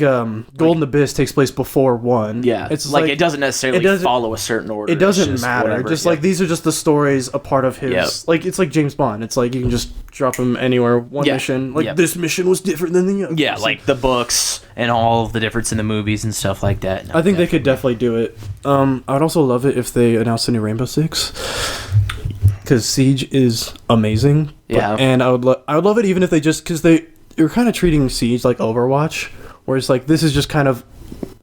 [SPEAKER 1] Golden Abyss takes place before 1.
[SPEAKER 2] Yeah, it's like it doesn't necessarily follow a certain order.
[SPEAKER 1] It doesn't matter. Whatever. Just like these are just the stories a part of his. Yep. Like it's like James Bond. It's like you can just drop him anywhere. One mission. Like this mission was different than the other.
[SPEAKER 2] Yeah, like the books and all of the difference in the movies and stuff like that.
[SPEAKER 1] No, I think they could definitely do it. I'd also love it if they announced a new Rainbow Six. Because Siege is amazing. Yeah, and I would love it even if they just because they're kind of treating Siege like Overwatch. Whereas, like, this is just kind of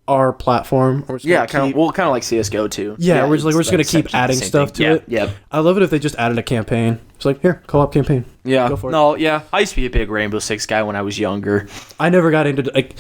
[SPEAKER 1] our platform.
[SPEAKER 2] Kind of like CSGO, too.
[SPEAKER 1] Yeah, we're just going to keep adding stuff to it. Yeah. I love it if they just added a campaign. It's like, here, co-op campaign.
[SPEAKER 2] Yeah. Go for it. I used to be a big Rainbow Six guy when I was younger.
[SPEAKER 1] I never got into, like...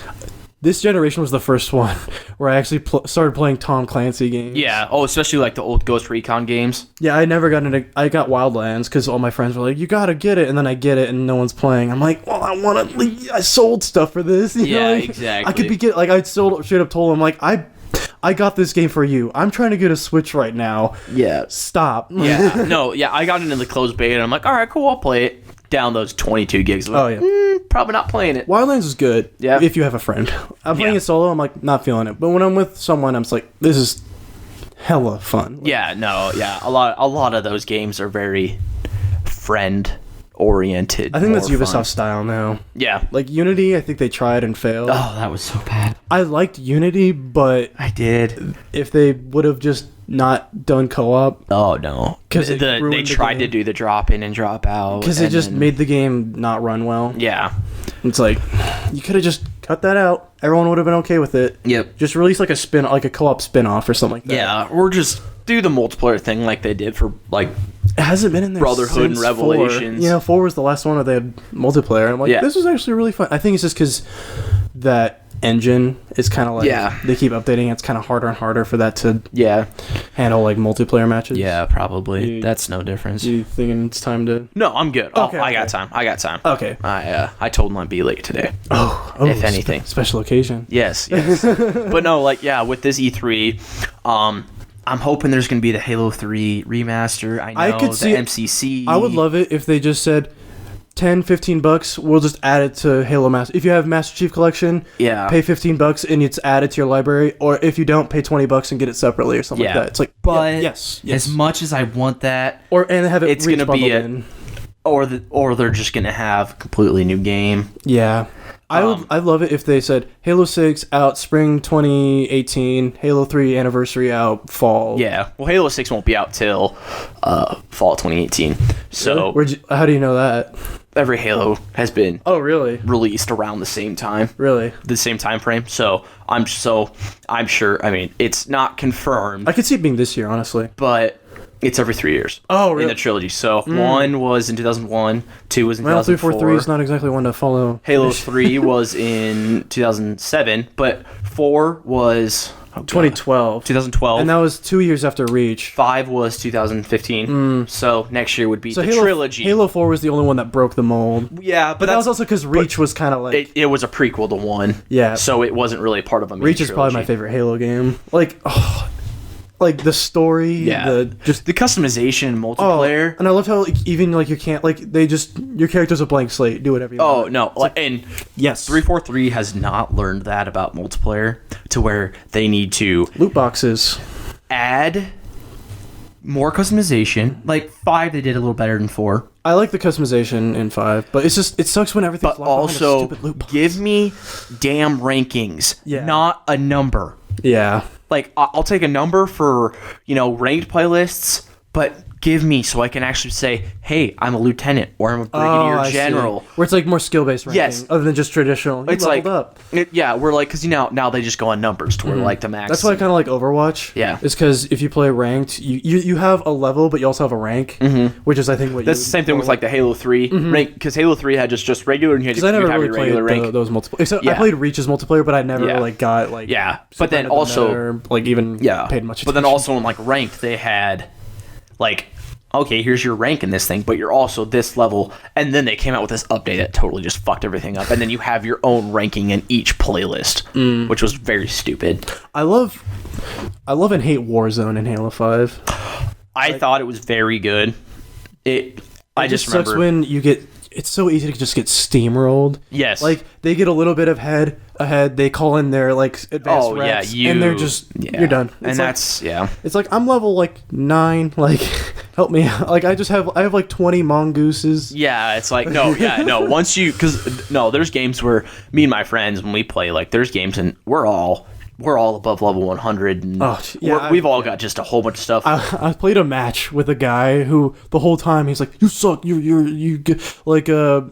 [SPEAKER 1] This generation was the first one where I actually started playing Tom Clancy games.
[SPEAKER 2] Yeah. Oh, especially like the old Ghost Recon games.
[SPEAKER 1] Yeah, I never got into... I got Wildlands because all my friends were like, you gotta get it. And then I get it and no one's playing. I'm like, well, I sold stuff for this. You know?
[SPEAKER 2] Exactly.
[SPEAKER 1] I could be... I straight up told them, like, I I got this game for you. I'm trying to get a Switch right now.
[SPEAKER 2] Yeah.
[SPEAKER 1] Stop.
[SPEAKER 2] Yeah. No, yeah, I got into the closed beta, and I'm like, all right, cool, I'll play it. Downloads 22 gigs. Like, probably not playing it.
[SPEAKER 1] Wildlands is good if you have a friend. I'm playing it solo, I'm like, not feeling it. But when I'm with someone, I'm just like, this is hella fun. Like,
[SPEAKER 2] a lot of those games are very friend oriented.
[SPEAKER 1] I think that's Ubisoft style now.
[SPEAKER 2] Yeah.
[SPEAKER 1] Like Unity, I think they tried and failed.
[SPEAKER 2] Oh, that was so bad.
[SPEAKER 1] I liked Unity, but
[SPEAKER 2] I did.
[SPEAKER 1] If they would have just not done co-op.
[SPEAKER 2] Oh no. Because they tried to do the drop in and drop out.
[SPEAKER 1] Because it just made the game not run well.
[SPEAKER 2] Yeah.
[SPEAKER 1] It's like, you could have just cut that out. Everyone would have been okay with it.
[SPEAKER 2] Yep.
[SPEAKER 1] Just release like a co-op spin-off or something like that.
[SPEAKER 2] Yeah, or just do the multiplayer thing like they did for like
[SPEAKER 1] it hasn't been in there
[SPEAKER 2] Brotherhood
[SPEAKER 1] since
[SPEAKER 2] and Revelations.
[SPEAKER 1] 4. You know, 4 was the last one where they had multiplayer. I'm like, this was actually really fun. I think it's just because that engine is kind of like they keep updating. It's kind of harder and harder for that to handle like multiplayer matches.
[SPEAKER 2] Yeah, probably. That's no difference.
[SPEAKER 1] You thinking it's time to?
[SPEAKER 2] No, I'm good. Okay, I got time. Okay. I told him I'd be late today.
[SPEAKER 1] Oh,
[SPEAKER 2] if anything,
[SPEAKER 1] special occasion.
[SPEAKER 2] Yes. But no, like with this E3, I'm hoping there's going to be the Halo 3 remaster. I could see the MCC.
[SPEAKER 1] I would love it if they just said $10-15. We'll just add it to Halo Master. If you have Master Chief Collection, pay $15 and it's added to your library. Or if you don't, pay $20 and get it separately or something like that. It's like,
[SPEAKER 2] but yes, as much as I want that,
[SPEAKER 1] and have
[SPEAKER 2] it's going to be or they're just going to have a completely new game.
[SPEAKER 1] Yeah. I'd love it if they said Halo 6 out spring 2018, Halo 3 anniversary out fall.
[SPEAKER 2] Yeah. Well, Halo 6 won't be out till fall 2018. So
[SPEAKER 1] how do you know that?
[SPEAKER 2] Every Halo has been released around the same time.
[SPEAKER 1] Really?
[SPEAKER 2] The same time frame. So I'm sure. I mean, it's not confirmed.
[SPEAKER 1] I could see it being this year, honestly.
[SPEAKER 2] But it's every 3 years.
[SPEAKER 1] Oh, really?
[SPEAKER 2] In the trilogy. So 1 was in 2001, 2 was in 2004.
[SPEAKER 1] 3, 4, 3 is not exactly one to follow.
[SPEAKER 2] Halo 3 was in 2007, but 4 was
[SPEAKER 1] 2012.
[SPEAKER 2] 2012.
[SPEAKER 1] And that was 2 years after Reach.
[SPEAKER 2] 5 was 2015. So next year would be the trilogy.
[SPEAKER 1] Halo 4 was the only one that broke the mold.
[SPEAKER 2] Yeah,
[SPEAKER 1] but that was also because Reach was kind of like...
[SPEAKER 2] It was a prequel to 1.
[SPEAKER 1] Yeah.
[SPEAKER 2] So it wasn't really part of a main
[SPEAKER 1] Reach
[SPEAKER 2] trilogy.
[SPEAKER 1] Is probably my favorite Halo game. Like the story,
[SPEAKER 2] just the customization and multiplayer.
[SPEAKER 1] And I love how even you can't your character's a blank slate, do whatever you want.
[SPEAKER 2] Oh no, and yes, 343 has not learned that about multiplayer to where they need to
[SPEAKER 1] loot boxes,
[SPEAKER 2] add more customization. Like 5, they did a little better than 4.
[SPEAKER 1] I like the customization in 5, but it sucks when everything's
[SPEAKER 2] but also give me damn rankings, not a number.
[SPEAKER 1] Yeah.
[SPEAKER 2] Like, I'll take a number for, ranked playlists, but give me so I can actually say, hey, I'm a lieutenant or I'm a brigadier general.
[SPEAKER 1] Where it's like more skill-based ranking, other than just traditional.
[SPEAKER 2] It's like, we're like, because now they just go on numbers to where like the max.
[SPEAKER 1] That's why I kind of like Overwatch.
[SPEAKER 2] Yeah.
[SPEAKER 1] Is because if you play ranked, you have a level, but you also have a rank, which is, I think,
[SPEAKER 2] that's the same thing with like the Halo 3 rank, because Halo 3 had just regular and you had to have your regular rank.
[SPEAKER 1] Those multiplayer. Except I played Reach's multiplayer, but I never got
[SPEAKER 2] but then also
[SPEAKER 1] paid much attention.
[SPEAKER 2] But then also in like ranked, they had like, okay, here's your rank in this thing, but you're also this level. And then they came out with this update that totally just fucked everything up. And then you have your own ranking in each playlist, which was very stupid.
[SPEAKER 1] I love and hate Warzone in Halo 5.
[SPEAKER 2] I thought it was very good. It just remember,
[SPEAKER 1] sucks when you get... It's so easy to just get steamrolled.
[SPEAKER 2] Yes.
[SPEAKER 1] Like, they get a little bit of ahead, they call in their, advanced reps, and they're just... You're done.
[SPEAKER 2] It's
[SPEAKER 1] like, I'm level, 9, help me out. I have 20 mongooses.
[SPEAKER 2] Yeah, it's like, no, once you... Because, no, there's games where me and my friends, when we play, there's games and we're all above level 100, and we've all got just a whole bunch of stuff.
[SPEAKER 1] I played a match with a guy who the whole time he's like, "You suck. You get way to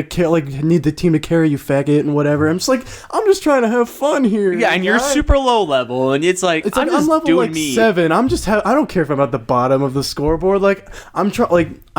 [SPEAKER 1] care, need the team to carry you, faggot," and whatever. I'm just trying to have fun here.
[SPEAKER 2] Yeah, and you're super low level, and it's like I'm level
[SPEAKER 1] 7. I don't care if I'm at the bottom of the scoreboard. I'm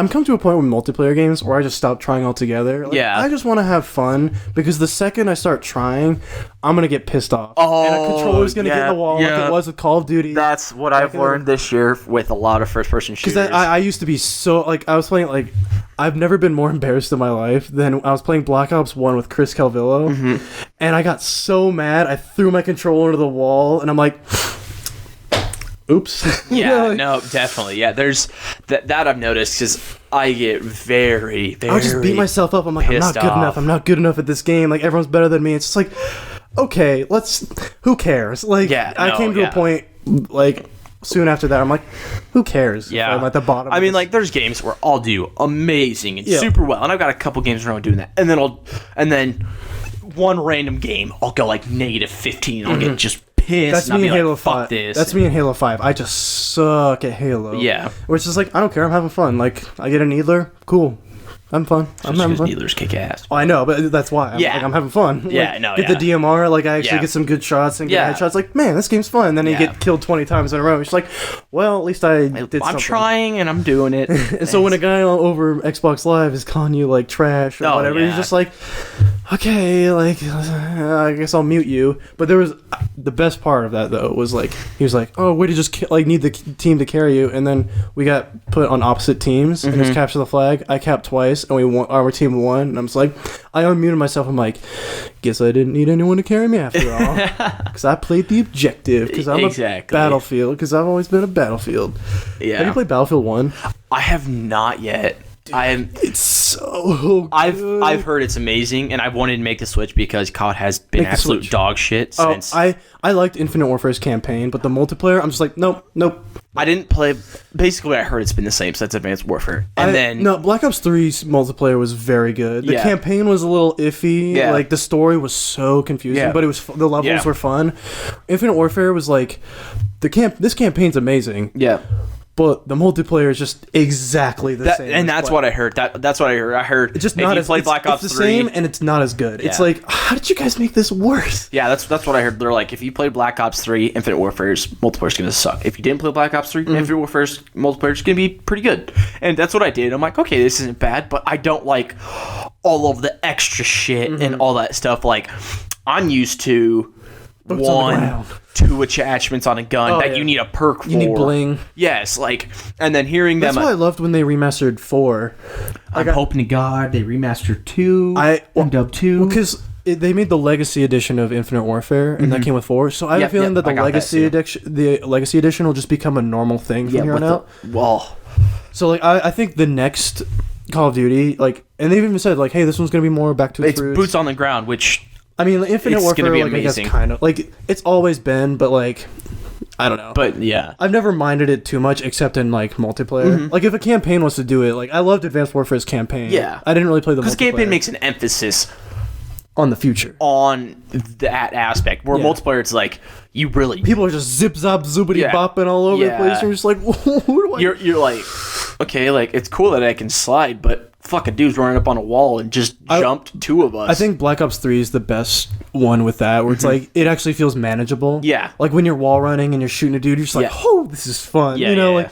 [SPEAKER 1] come to a point with multiplayer games where I just stop trying altogether. I just want to have fun, because the second I start trying, I'm gonna get pissed off. And a controller's gonna get in the wall like it was with Call of Duty.
[SPEAKER 2] That's what I've learned this year with a lot of first-person shooters.
[SPEAKER 1] Because I used to be so I was playing I've never been more embarrassed in my life than I was playing Black Ops 1 with Chris Calvillo, And I got so mad, I threw my controller to the wall, and I'm like, oops.
[SPEAKER 2] Yeah, no, definitely. Yeah, there's that I've noticed because I get very, very.
[SPEAKER 1] I'll just beat myself up. I'm like, I'm not good enough. I'm not good enough at this game. Like, everyone's better than me. It's just like, okay, who cares? Like, I came to a point, like, soon after that, I'm like, who cares?
[SPEAKER 2] Yeah.
[SPEAKER 1] I'm at the bottom.
[SPEAKER 2] I mean, like, there's games where I'll do amazing and super well, and I've got a couple games in a row doing that, and then one random game, I'll go like -15. I'll get just pissed.
[SPEAKER 1] That's
[SPEAKER 2] and
[SPEAKER 1] me in Halo
[SPEAKER 2] like, 5.
[SPEAKER 1] Fuck this. That's me in Halo 5. I just suck at Halo.
[SPEAKER 2] Yeah.
[SPEAKER 1] Where it's just like, I don't care. I'm having fun. Like, I get a needler. Cool. I'm fun. I'm having fun.
[SPEAKER 2] Needlers kick ass.
[SPEAKER 1] Oh, I know, but that's why. I'm having fun.
[SPEAKER 2] Yeah,
[SPEAKER 1] like,
[SPEAKER 2] no,
[SPEAKER 1] get the DMR. Like, I actually get some good shots and get headshots. Like, man, this game's fun. And then you get killed 20 times in a row. It's like, well, at least I did something.
[SPEAKER 2] I'm trying and I'm doing it.
[SPEAKER 1] And so when a guy over Xbox Live is calling you like trash or whatever, you're just like, okay, like, I guess I'll mute you. But there was the best part of that though was like, he was like, oh, way to just need the team to carry you. And then we got put on opposite teams and just capture the flag. I capped twice and we won. Our team won. And I'm just like, I unmuted myself. I'm like, guess I didn't need anyone to carry me after all, because I played the objective. Because I'm a Battlefield. Because I've always been a Battlefield. Yeah. Have you played Battlefield 1?
[SPEAKER 2] I have not yet.
[SPEAKER 1] It's so good.
[SPEAKER 2] I've heard it's amazing, and I've wanted to make the switch because COD has been absolute dog shit since.
[SPEAKER 1] I liked Infinite Warfare's campaign, but the multiplayer, I'm just like, nope.
[SPEAKER 2] I didn't play. Basically, I heard it's been the same since Advanced Warfare, and
[SPEAKER 1] Black Ops 3's multiplayer was very good. The campaign was a little iffy. Yeah. Like the story was so confusing, but it was the levels were fun. Infinite Warfare was like this campaign's amazing. Yeah. But the multiplayer is just exactly the same.
[SPEAKER 2] And that's what I heard. That's what I heard. I heard
[SPEAKER 1] it's just not as played Black Ops 3. It's the same, and it's not as good. Yeah. It's like, how did you guys make this worse?
[SPEAKER 2] Yeah, that's what I heard. They're like, if you played Black Ops 3, Infinite Warfare's multiplayer is going to suck. If you didn't play Black Ops 3, Infinite Warfare's multiplayer is going to be pretty good. And that's what I did. I'm like, okay, this isn't bad, but I don't like all of the extra shit and all that stuff. Like, I'm used to
[SPEAKER 1] Boots
[SPEAKER 2] 2 attachments on a gun that you need a perk for.
[SPEAKER 1] You need bling.
[SPEAKER 2] Yes, like, and then hearing them.
[SPEAKER 1] That's why I loved when they remastered 4.
[SPEAKER 3] I'm hoping to God they remastered 2 and dub 2.
[SPEAKER 1] Because they made the Legacy Edition of Infinite Warfare, and that came with 4. So I have a feeling that the Legacy Edition will just become a normal thing from here on out. So like, I think the next Call of Duty, like, and they've even said like, hey, this one's gonna be more back to its roots.
[SPEAKER 2] Boots on the ground, which.
[SPEAKER 1] I mean, Infinite Warfare, like, I guess kind of like it's always been, but like, I don't know.
[SPEAKER 2] But yeah,
[SPEAKER 1] I've never minded it too much, except in like multiplayer. Like if a campaign was to do it, like I loved Advanced Warfare's campaign.
[SPEAKER 2] Yeah,
[SPEAKER 1] I didn't really play the
[SPEAKER 2] because campaign makes an emphasis
[SPEAKER 1] on the future,
[SPEAKER 2] on that aspect. Where multiplayer, it's like you really
[SPEAKER 1] people are just zip zop zoopity bopping all over the place. You're just like, what do I?
[SPEAKER 2] You're like, okay, like it's cool that I can slide, but. Fucking dude's running up on a wall and just jumped 2 of us.
[SPEAKER 1] I think Black Ops 3 is the best one with that, where it's like, it actually feels manageable.
[SPEAKER 2] Yeah.
[SPEAKER 1] Like when you're wall running and you're shooting a dude, you're just like, oh, this is fun.
[SPEAKER 2] Yeah,
[SPEAKER 1] you know, like,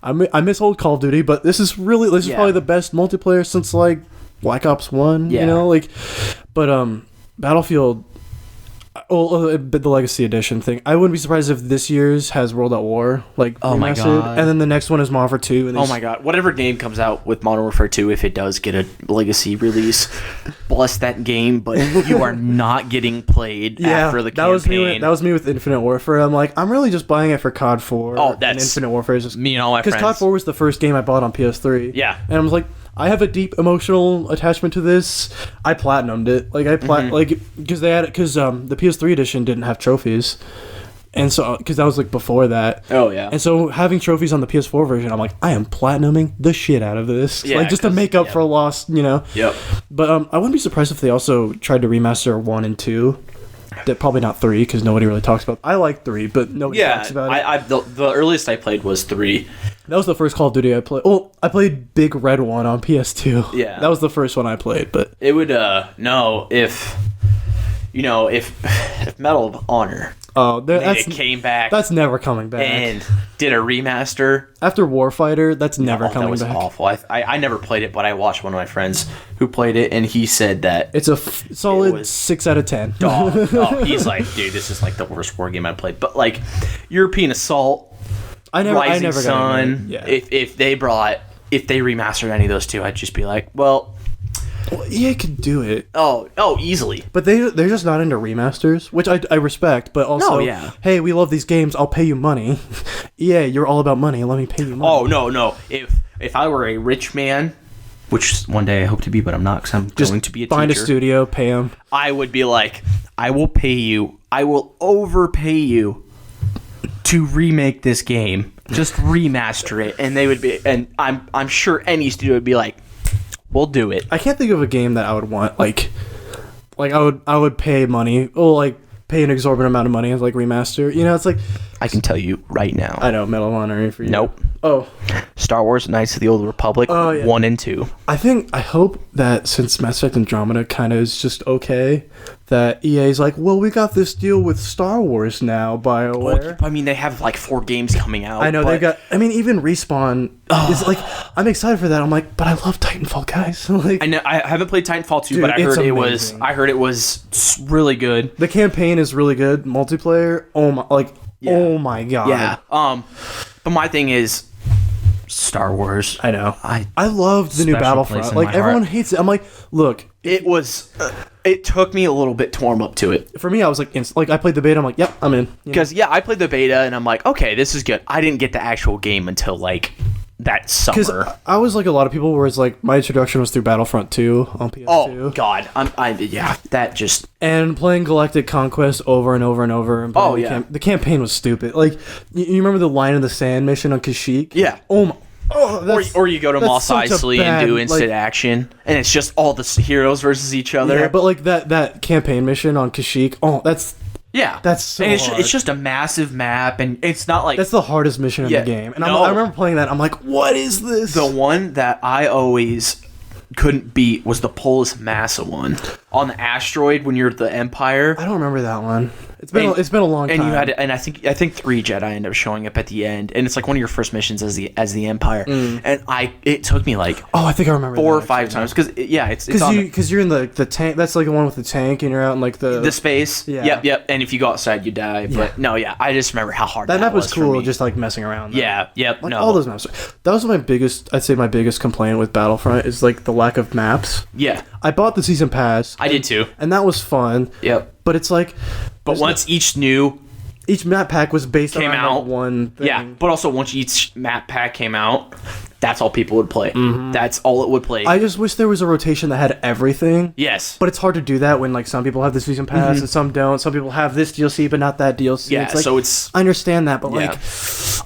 [SPEAKER 1] I miss old Call of Duty, but this is probably the best multiplayer since like Black Ops 1, you know, like, but Battlefield, the Legacy Edition thing. I wouldn't be surprised if this year's has World at War, like,
[SPEAKER 2] my God.
[SPEAKER 1] and then the next one is Modern Warfare 2. And
[SPEAKER 2] my God. Whatever game comes out with Modern Warfare 2, if it does get a Legacy release, bless that game, but you are not getting played after the campaign.
[SPEAKER 1] That was me with Infinite Warfare. I'm like, I'm really just buying it for COD 4.
[SPEAKER 2] Oh, that's...
[SPEAKER 1] And Infinite Warfare is just...
[SPEAKER 2] Me and all my friends.
[SPEAKER 1] Because COD 4 was the first game I bought on PS3.
[SPEAKER 2] Yeah.
[SPEAKER 1] And I was like... I have a deep emotional attachment to this. I platinumed it, like because the PS3 edition didn't have trophies, and so because that was like before that.
[SPEAKER 2] Oh yeah.
[SPEAKER 1] And so having trophies on the PS4 version, I'm like, I am platinuming the shit out of this, like just to make up for lost, you know.
[SPEAKER 2] Yep.
[SPEAKER 1] But I wouldn't be surprised if they also tried to remaster 1 and 2. Probably not 3 because nobody really talks about. I like 3, but nobody talks about it.
[SPEAKER 2] The earliest I played was 3.
[SPEAKER 1] That was the first Call of Duty I played. Oh, I played Big Red 1 on PS2.
[SPEAKER 2] Yeah,
[SPEAKER 1] that was the first one I played. But
[SPEAKER 2] it would if Medal of Honor.
[SPEAKER 1] It
[SPEAKER 2] came back.
[SPEAKER 1] That's never coming back.
[SPEAKER 2] And did a remaster
[SPEAKER 1] after Warfighter. That's never coming back.
[SPEAKER 2] That was awful. I never played it, but I watched one of my friends who played it, and he said that
[SPEAKER 1] it's a solid 6 out of 10.
[SPEAKER 2] He's like, dude, this is like the worst war game I played. But like European Assault, Rising Sun.
[SPEAKER 1] Yeah.
[SPEAKER 2] If they remastered any of those two, I'd just be like, well,
[SPEAKER 1] Well, EA could do it.
[SPEAKER 2] Oh, easily.
[SPEAKER 1] But they're just not into remasters, which I respect. But also, hey, we love these games. I'll pay you money. EA, you're all about money. Let me pay you money.
[SPEAKER 2] Oh no. If I were a rich man, which one day I hope to be, but I'm not because I'm going to be a teacher.
[SPEAKER 1] Find a studio, pay them.
[SPEAKER 2] I would be like, I will pay you. I will overpay you to remake this game. Just remaster it, and they would be. And I'm sure any studio would be like, we'll do it.
[SPEAKER 1] I can't think of a game that I would want like I would pay money. Oh, like pay an exorbitant amount of money and like remaster. You know, it's like
[SPEAKER 2] I can tell you right now.
[SPEAKER 1] I know Medal of Honor for you.
[SPEAKER 2] Nope.
[SPEAKER 1] Oh,
[SPEAKER 2] Star Wars: Knights of the Old Republic 1 and 2.
[SPEAKER 1] I hope that since Mass Effect Andromeda kind of is just okay, that EA's like, well, we got this deal with Star Wars now, BioWare.
[SPEAKER 2] Well, I mean, they have like 4 games coming out.
[SPEAKER 1] I know they got. I mean, even Respawn is like. I'm excited for that. I'm like, but I love Titanfall, guys. Like,
[SPEAKER 2] I know I haven't played Titanfall 2,
[SPEAKER 1] dude,
[SPEAKER 2] but I heard
[SPEAKER 1] amazing.
[SPEAKER 2] it was really good.
[SPEAKER 1] The campaign is really good. Multiplayer. Oh my god.
[SPEAKER 2] Yeah. But my thing is Star Wars.
[SPEAKER 1] I know.
[SPEAKER 2] I
[SPEAKER 1] loved the new Battlefront. Like everyone hates it. I'm like, look,
[SPEAKER 2] it was. It took me a little bit to warm up to it.
[SPEAKER 1] For me, I was like, I played the beta. I'm like, yep, I'm in.
[SPEAKER 2] Because I played the beta and I'm like, okay, this is good. I didn't get the actual game until like that summer.
[SPEAKER 1] Because I was like a lot of people, where it's like my introduction was through Battlefront 2 on PS2.
[SPEAKER 2] Oh god, that just
[SPEAKER 1] and playing Galactic Conquest over and over and over. And the campaign was stupid. Like you remember the Line in the Sand mission on Kashyyyk?
[SPEAKER 2] Yeah.
[SPEAKER 1] Oh my. Oh,
[SPEAKER 2] or you go to Mos Eisley and do instant action, and it's just all the heroes versus each other.
[SPEAKER 1] Yeah, but like that campaign mission on Kashyyyk, that's so
[SPEAKER 2] and
[SPEAKER 1] hard.
[SPEAKER 2] It's just a massive map, and it's not like
[SPEAKER 1] that's the hardest mission in the game. And I remember playing that. I'm like, what is this?
[SPEAKER 2] The one that I always couldn't beat was the Polis Massa one on the asteroid when you're at the Empire.
[SPEAKER 1] I don't remember that one. It's been a long time.
[SPEAKER 2] And you had I think 3 Jedi end up showing up at the end, and it's like one of your first missions as the Empire. And it took me like
[SPEAKER 1] I think I remember
[SPEAKER 2] 4 or 5 times because
[SPEAKER 1] because you're in the tank. That's like the one with the tank, and you're out in like the
[SPEAKER 2] space.
[SPEAKER 1] Yeah.
[SPEAKER 2] Yep. And if you go outside, you die. But I just remember how hard
[SPEAKER 1] that map was cool. Just like messing around.
[SPEAKER 2] Yeah. Yep.
[SPEAKER 1] Like, all those maps. That was my biggest. I'd say my biggest complaint with Battlefront is like the lack of maps.
[SPEAKER 2] Yeah.
[SPEAKER 1] I bought the season pass.
[SPEAKER 2] I did too,
[SPEAKER 1] and that was fun.
[SPEAKER 2] Yep.
[SPEAKER 1] But it's like,
[SPEAKER 2] once each
[SPEAKER 1] map pack was based
[SPEAKER 2] came
[SPEAKER 1] on
[SPEAKER 2] out,
[SPEAKER 1] one thing.
[SPEAKER 2] Yeah, but also once each map pack came out, that's all people would play. Mm-hmm. That's all it would play.
[SPEAKER 1] I just wish there was a rotation that had everything.
[SPEAKER 2] Yes.
[SPEAKER 1] But it's hard to do that when like some people have the season pass and some don't. Some people have this DLC but not that DLC.
[SPEAKER 2] Yeah,
[SPEAKER 1] it's like,
[SPEAKER 2] so it's...
[SPEAKER 1] I understand that, but like,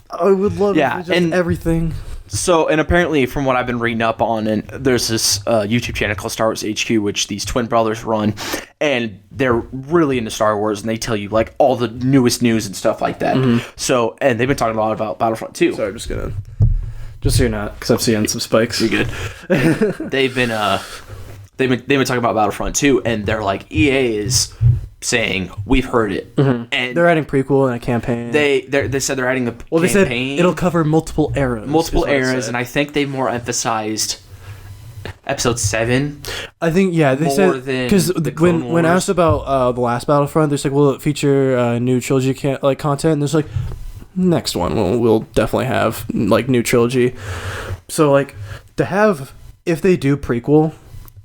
[SPEAKER 1] I would love everything.
[SPEAKER 2] So, and apparently from what I've been reading up on, and there's this YouTube channel called Star Wars HQ, which these twin brothers run, and they're really into Star Wars, and they tell you like all the newest news and stuff like that. Mm-hmm. So, and they've been talking a lot about Battlefront 2.
[SPEAKER 1] Sorry, just so you're not, because I'm seeing some spikes.
[SPEAKER 2] You're good. they've been talking about Battlefront 2, and they're like, EA is saying we've heard it, and
[SPEAKER 1] they're adding prequel and a campaign.
[SPEAKER 2] They said they're adding the campaign.
[SPEAKER 1] They said it'll cover multiple eras,
[SPEAKER 2] and I think they've more emphasized episode 7.
[SPEAKER 1] I think they said because when asked about the last Battlefront, they're like, will it feature new trilogy content? And there's like, next one we'll definitely have like new trilogy. So like to have, if they do prequel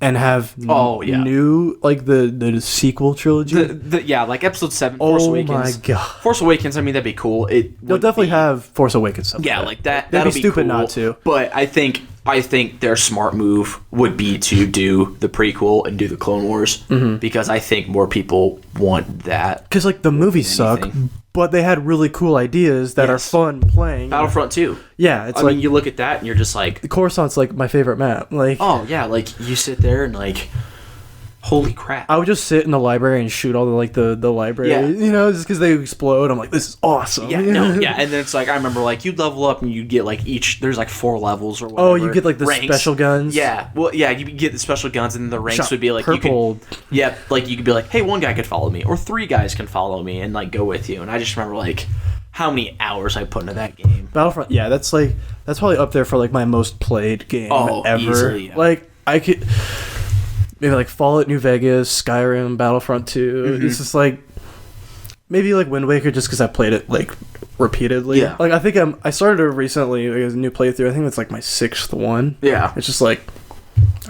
[SPEAKER 1] and have new like the sequel trilogy,
[SPEAKER 2] like episode 7, Force Awakens.
[SPEAKER 1] Oh my god,
[SPEAKER 2] Force Awakens. I mean, that'd be cool.
[SPEAKER 1] They'll definitely have Force Awakens stuff.
[SPEAKER 2] Yeah, like that.
[SPEAKER 1] That'd be stupid not to.
[SPEAKER 2] But I think their smart move would be to do the prequel and do the Clone Wars, because I think more people want that.
[SPEAKER 1] Because like the movies suck, but they had really cool ideas that are fun playing.
[SPEAKER 2] Battlefront 2.
[SPEAKER 1] Yeah,
[SPEAKER 2] I mean, you look at that and you're just like,
[SPEAKER 1] Coruscant's like my favorite map. Like,
[SPEAKER 2] oh yeah, like you sit there and like, holy crap!
[SPEAKER 1] I would just sit in the library and shoot all the library. Yeah. You know, just because they explode. I'm like, this is awesome.
[SPEAKER 2] Yeah, and then it's like I remember like you'd level up and you'd get like there's like 4 levels or whatever. Oh,
[SPEAKER 1] you get like the ranks. Special guns.
[SPEAKER 2] Yeah, well, yeah, you get the special guns, and then the ranks would be like
[SPEAKER 1] purple.
[SPEAKER 2] Like you could be like, hey, 1 guy could follow me, or 3 guys can follow me, and like go with you. And I just remember like how many hours I put into that game.
[SPEAKER 1] Battlefront. Yeah, that's probably up there for like my most played game ever.
[SPEAKER 2] Easily, yeah.
[SPEAKER 1] Like I could. Maybe like Fallout New Vegas, Skyrim, Battlefront 2. It's just like maybe like Wind Waker, just because I played it like repeatedly.
[SPEAKER 2] Yeah.
[SPEAKER 1] Like I think I started it recently, like a new playthrough. I think it's like my 6th one.
[SPEAKER 2] Yeah.
[SPEAKER 1] It's just like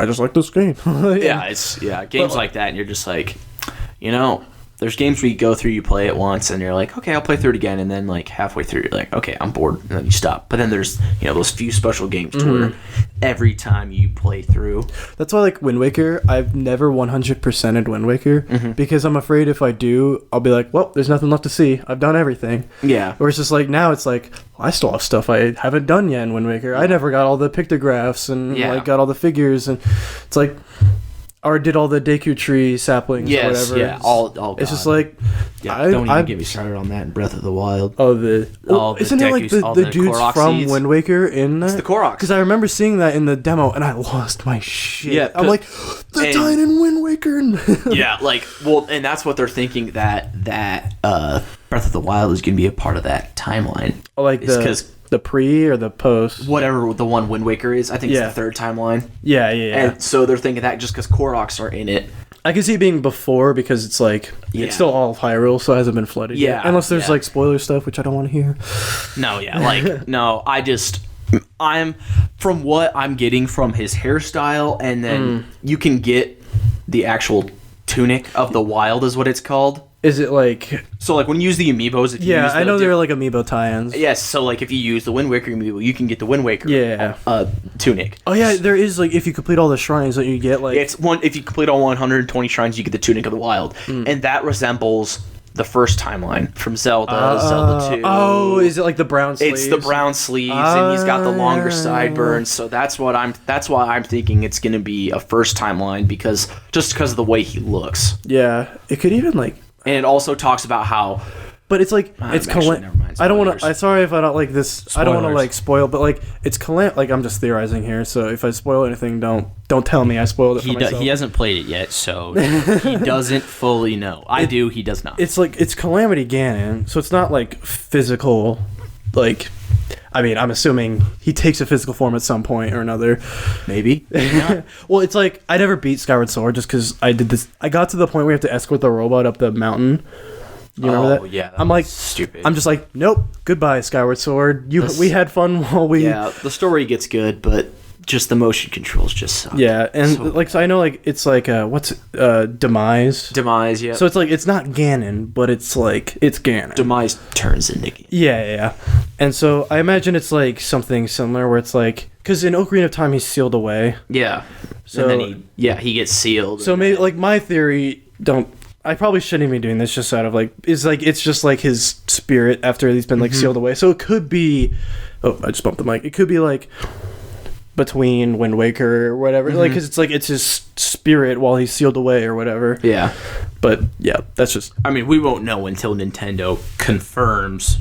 [SPEAKER 1] I just like this game.
[SPEAKER 2] Games like that, and you're just like, there's games where you go through, you play it once, and you're like, okay, I'll play through it again, and then like halfway through, you're like, okay, I'm bored, and then you stop. But then there's those few special games to where every time you play through.
[SPEAKER 1] That's why like Wind Waker, I've never 100%ed Wind Waker because I'm afraid if I do, I'll be like, well, there's nothing left to see. I've done everything.
[SPEAKER 2] Yeah.
[SPEAKER 1] Or it's just like now it's like I still have stuff I haven't done yet in Wind Waker. I never got all the pictographs and like got all the figures, and it's like. Or did all the Deku Tree saplings or whatever.
[SPEAKER 2] Yeah, all
[SPEAKER 1] it's just like...
[SPEAKER 3] don't even get me started on that in Breath of the Wild.
[SPEAKER 1] Oh, isn't it like the dudes from
[SPEAKER 2] seeds?
[SPEAKER 1] Wind Waker in that?
[SPEAKER 2] It's the Koroks.
[SPEAKER 1] Because I remember seeing that in the demo, and I lost my shit.
[SPEAKER 2] Yeah,
[SPEAKER 1] I'm like, they're tying in Wind Waker.
[SPEAKER 2] And that's what they're thinking, that
[SPEAKER 3] Breath of the Wild is going to be a part of that timeline.
[SPEAKER 1] Like the pre or the post?
[SPEAKER 2] Whatever the one Wind Waker is. I think it's the third timeline.
[SPEAKER 1] Yeah.
[SPEAKER 2] And so they're thinking that just because Koroks are in it.
[SPEAKER 1] I can see it being before because it's like, it's still all of Hyrule, so it hasn't been flooded yet. Unless there's like spoiler stuff, which I don't want to hear.
[SPEAKER 2] No, I'm from what I'm getting from his hairstyle, and then you can get the actual tunic of the wild is what it's called.
[SPEAKER 1] Is it like...
[SPEAKER 2] So, like, when you use the amiibos...
[SPEAKER 1] I know they're like amiibo tie-ins.
[SPEAKER 2] Yes, so, like, if you use the Wind Waker amiibo, you can get the Wind Waker tunic.
[SPEAKER 1] Oh, yeah, there is, like, if you complete all the shrines that you get, like...
[SPEAKER 2] If you complete all 120 shrines, you get the Tunic of the Wild. And that resembles the first timeline from Zelda, Zelda 2.
[SPEAKER 1] Oh, is it like the brown sleeves?
[SPEAKER 2] It's the brown sleeves, and he's got the longer sideburns, so that's why I'm thinking it's going to be a first timeline, because of the way he looks.
[SPEAKER 1] Yeah, it could even, like...
[SPEAKER 2] And it also talks about how...
[SPEAKER 1] But it's like, it's I don't want to... I'm sorry if I don't like this... Spoilers. I don't want to, like, spoil, but, like, it's like, I'm just theorizing here, so if I spoil anything, don't tell me I spoiled it for myself.
[SPEAKER 2] He hasn't played it yet, so he doesn't fully know. He does not.
[SPEAKER 1] It's like, it's Calamity Ganon, so it's not, like, physical, like... I mean, I'm assuming he takes a physical form at some point or another.
[SPEAKER 2] Maybe.
[SPEAKER 1] Well, it's like, I never beat Skyward Sword just because I did this. I got to the point where you have to escort the robot up the mountain. You remember that?
[SPEAKER 2] Oh, yeah.
[SPEAKER 1] I'm like,
[SPEAKER 2] stupid.
[SPEAKER 1] I'm just like, nope, goodbye, Skyward Sword. We had fun while we...
[SPEAKER 2] Yeah, the story gets good, but just the motion controls just suck.
[SPEAKER 1] Yeah, and so I know, like, it's like, Demise?
[SPEAKER 2] Demise, yeah.
[SPEAKER 1] So it's like, it's not Ganon, but it's like, it's Ganon.
[SPEAKER 2] Demise turns into Ganon.
[SPEAKER 1] Yeah. And so I imagine it's like something similar where it's like, because in Ocarina of Time he's sealed away.
[SPEAKER 2] Yeah. So and then he gets sealed.
[SPEAKER 1] So maybe, like, my theory, I probably shouldn't even be doing this just out of, like, it's just like his spirit after he's been, like, sealed away. So it could be, I just bumped the mic. It could be, like, between Wind Waker or whatever, like, because it's like it's his spirit while he's sealed away or whatever.
[SPEAKER 2] Yeah,
[SPEAKER 1] but yeah, that's just.
[SPEAKER 2] I mean, we won't know until Nintendo confirms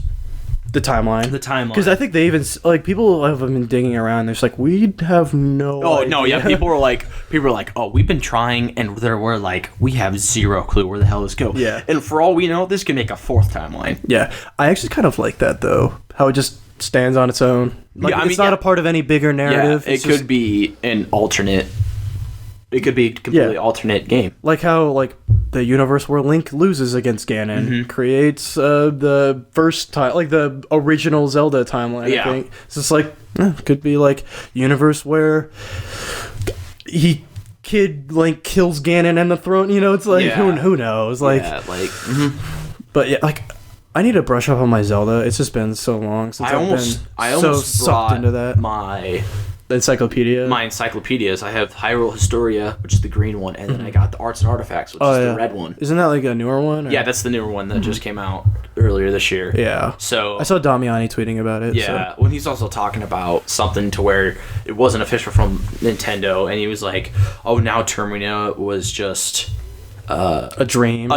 [SPEAKER 1] the timeline. Because I think they even, like, people have been digging around. There's like, we have no.
[SPEAKER 2] Oh
[SPEAKER 1] idea.
[SPEAKER 2] No, yeah, people are like, oh, we've been trying, and we're like, we have zero clue where the hell this go.
[SPEAKER 1] Yeah,
[SPEAKER 2] and for all we know, this can make a fourth timeline.
[SPEAKER 1] Yeah, I actually kind of like that though. How it just stands on its own. Like, it's not a part of any bigger narrative.
[SPEAKER 2] Yeah, it could be an alternate. It could be a completely alternate game.
[SPEAKER 1] Like how, like, the universe where Link loses against Ganon creates the first time, like the original Zelda timeline. I think it's just like could be like universe where Link kills Ganon and the throne. You know, it's like who knows? Like, but yeah, like. I need to brush up on my Zelda. It's just been so long since I've been sucked into that.
[SPEAKER 2] My
[SPEAKER 1] encyclopedia.
[SPEAKER 2] My encyclopedias. I have Hyrule Historia, which is the green one, and then I got the Arts and Artifacts, which is the red one.
[SPEAKER 1] Isn't that like a newer one? Or?
[SPEAKER 2] Yeah, that's the newer one that just came out earlier this year.
[SPEAKER 1] Yeah.
[SPEAKER 2] So
[SPEAKER 1] I saw Damiani tweeting about it.
[SPEAKER 2] Yeah, when he's also talking about something to where it wasn't official from Nintendo, and he was like, "Oh, now Termina was just."
[SPEAKER 1] A dream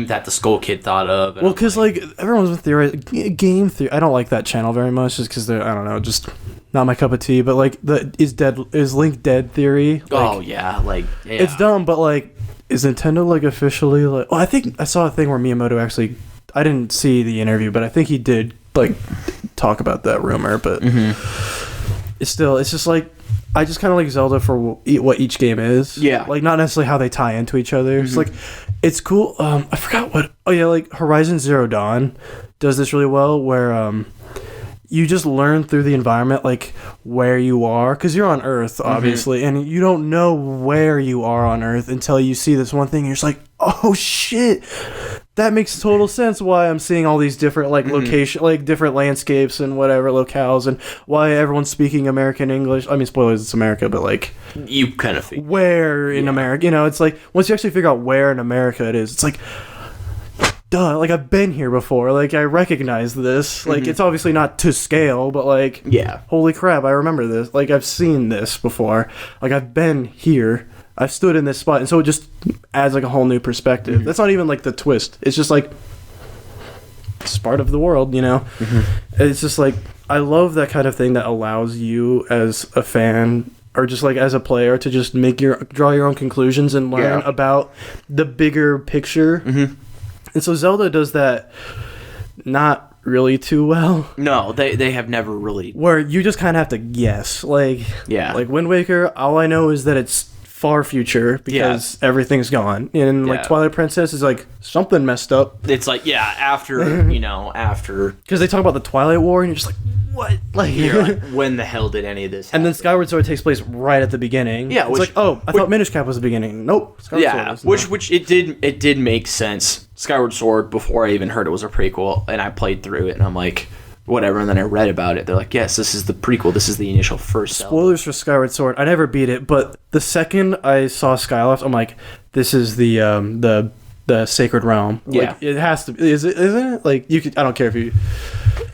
[SPEAKER 2] that the Skull Kid thought of.
[SPEAKER 1] Well, because like everyone's been theorizing game theory. I don't like that channel very much, just because I don't know, just not my cup of tea. But like is Link dead theory? Like, it's dumb. But like, is Nintendo like officially like? Well, I think I saw a thing where Miyamoto actually. I didn't see the interview, but I think he did like talk about that rumor. But it's just like. I just kind of like Zelda for what each game is.
[SPEAKER 2] Yeah.
[SPEAKER 1] Like, not necessarily how they tie into each other. It's like, it's cool. I forgot what... Oh, yeah, like, Horizon Zero Dawn does this really well, where you just learn through the environment, like, where you are, because you're on Earth, obviously, and you don't know where you are on Earth until you see this one thing, and you're just like, oh, shit, that makes total sense why I'm seeing all these different, like, location, like, different landscapes and whatever, locales, and why everyone's speaking American English. I mean, spoilers, it's America, but, like...
[SPEAKER 2] You kind of think.
[SPEAKER 1] Where in America, you know, it's like, once you actually figure out where in America it is, it's like... Duh, like, I've been here before. Like, I recognize this. Like, it's obviously not to scale, but, like...
[SPEAKER 2] Yeah.
[SPEAKER 1] Holy crap, I remember this. Like, I've seen this before. Like, I've been here. I've stood in this spot. And so it just adds, like, a whole new perspective. That's not even, like, the twist. It's just, like... It's part of the world, you know? It's just, like... I love that kind of thing that allows you as a fan... or just, like, as a player to just draw your own conclusions and learn about the bigger picture. And so Zelda does that not really too well.
[SPEAKER 2] No, they have never really...
[SPEAKER 1] Where you just kind of have to guess. Like, like Wind Waker, all I know is that it's far future because everything's gone. And, like, Twilight Princess is, like, something messed up.
[SPEAKER 2] It's like, after, you know, after...
[SPEAKER 1] Because they talk about the Twilight War, and you're just like, what? Like,
[SPEAKER 2] you're like, when the hell did any of this happen?
[SPEAKER 1] And then Skyward Sword takes place right at the beginning. Yeah, it's like, oh, I thought Minish Cap was the beginning. Nope.
[SPEAKER 2] Skyward Sword which it did make sense. Skyward Sword, before I even heard it was a prequel, and I played through it, and I'm like, whatever, and then I read about it. They're like, yes, this is the prequel. This is the initial first Zelda.
[SPEAKER 1] Spoilers for Skyward Sword. I never beat it, but the second I saw Skyloft, I'm like, this is the Sacred Realm.
[SPEAKER 2] Yeah.
[SPEAKER 1] Like, it has to be. Isn't it? Like, you could, I don't care if you...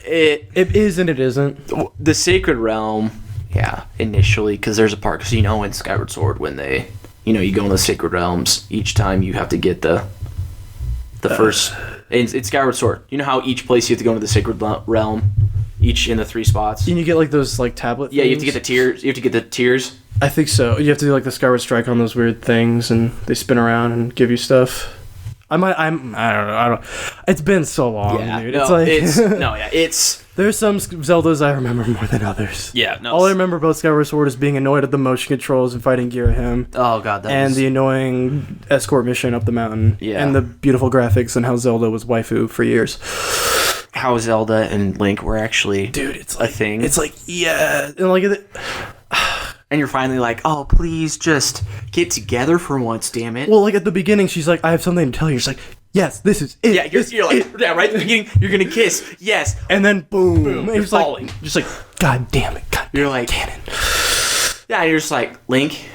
[SPEAKER 1] It is and it isn't.
[SPEAKER 2] The Sacred Realm, initially, because there's a part, because, you know, in Skyward Sword, when they, you know, you go in the Sacred Realms, each time you have to get the first... It's Skyward Sword. You know how each place you have to go into the Sacred Realm, each in the 3 spots?
[SPEAKER 1] And you get, like, those, like, tablet
[SPEAKER 2] Yeah,
[SPEAKER 1] things?
[SPEAKER 2] you have to get the tiers. You have to get the tiers.
[SPEAKER 1] I think so. You have to do, like, the Skyward Strike on those weird things, and they spin around and give you stuff. I don't know. It's been so long, dude.
[SPEAKER 2] It's
[SPEAKER 1] there's some Zeldas I remember more than others. All I remember about Skyward Sword is being annoyed at the motion controls and fighting Girahim.
[SPEAKER 2] Oh god,
[SPEAKER 1] the annoying escort mission up the mountain. And the beautiful graphics and how Zelda was waifu for years.
[SPEAKER 2] How Zelda and Link were actually,
[SPEAKER 1] dude, it's like
[SPEAKER 2] a thing.
[SPEAKER 1] It's like and like.
[SPEAKER 2] And you're finally like, oh, please just get together for once, damn it.
[SPEAKER 1] Well, like, at the beginning, she's like, I have something to tell you. She's like, yes, this is it.
[SPEAKER 2] Yeah, you're like, right at the beginning, you're going to kiss. Yes.
[SPEAKER 1] And then, boom.
[SPEAKER 2] You're falling.
[SPEAKER 1] Like, just like, God damn it.
[SPEAKER 2] You're like,
[SPEAKER 1] cannon.
[SPEAKER 2] Yeah, you're just like, Link,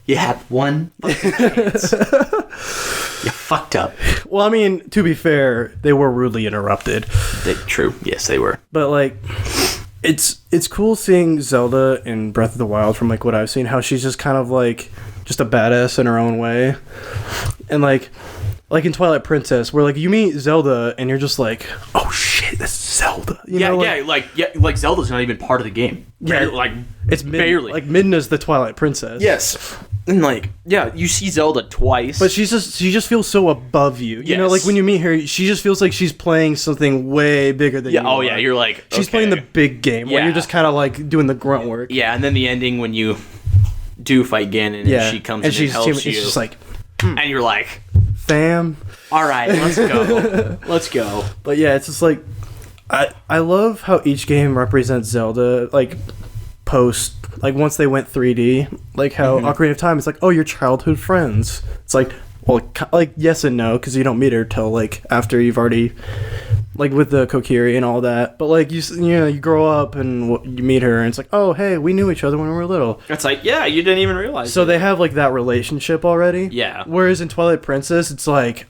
[SPEAKER 2] you had one fucking chance. You fucked up.
[SPEAKER 1] Well, I mean, to be fair, they were rudely interrupted.
[SPEAKER 2] True. Yes, they were.
[SPEAKER 1] But, like... It's cool seeing Zelda in Breath of the Wild from, like, what I've seen, how she's just kind of, like, just a badass in her own way. And, like in Twilight Princess, where, like, you meet Zelda and you're just like, oh shit, that's Zelda. You know,
[SPEAKER 2] like Zelda's not even part of the game.
[SPEAKER 1] Yeah,
[SPEAKER 2] like,
[SPEAKER 1] it's
[SPEAKER 2] barely.
[SPEAKER 1] Like, Midna's the Twilight Princess.
[SPEAKER 2] Yes. And, like, you see Zelda twice.
[SPEAKER 1] But she just feels so above you. You know, like, when you meet her, she just feels like she's playing something way bigger than you are.
[SPEAKER 2] Yeah, you're like,
[SPEAKER 1] she's playing the big game, where you're just kind of, like, doing the grunt work.
[SPEAKER 2] Yeah, and then the ending when you do fight Ganon, and she comes and helps you.
[SPEAKER 1] It's just like...
[SPEAKER 2] And you're like...
[SPEAKER 1] Fam.
[SPEAKER 2] All right, let's go. Let's go.
[SPEAKER 1] But, yeah, it's just, like... I love how each game represents Zelda, like... post, like, once they went 3D, like how Ocarina of Time, it's like, oh, your childhood friends. It's like, well, like, yes and no, because you don't meet her till, like, after you've already, like, with the Kokiri and all that. But, like, you know, you grow up and you meet her, and it's like, oh, hey, we knew each other when we were little.
[SPEAKER 2] It's like, yeah, you didn't even realize.
[SPEAKER 1] So they have, like, that relationship already.
[SPEAKER 2] Yeah.
[SPEAKER 1] Whereas in Twilight Princess, it's like,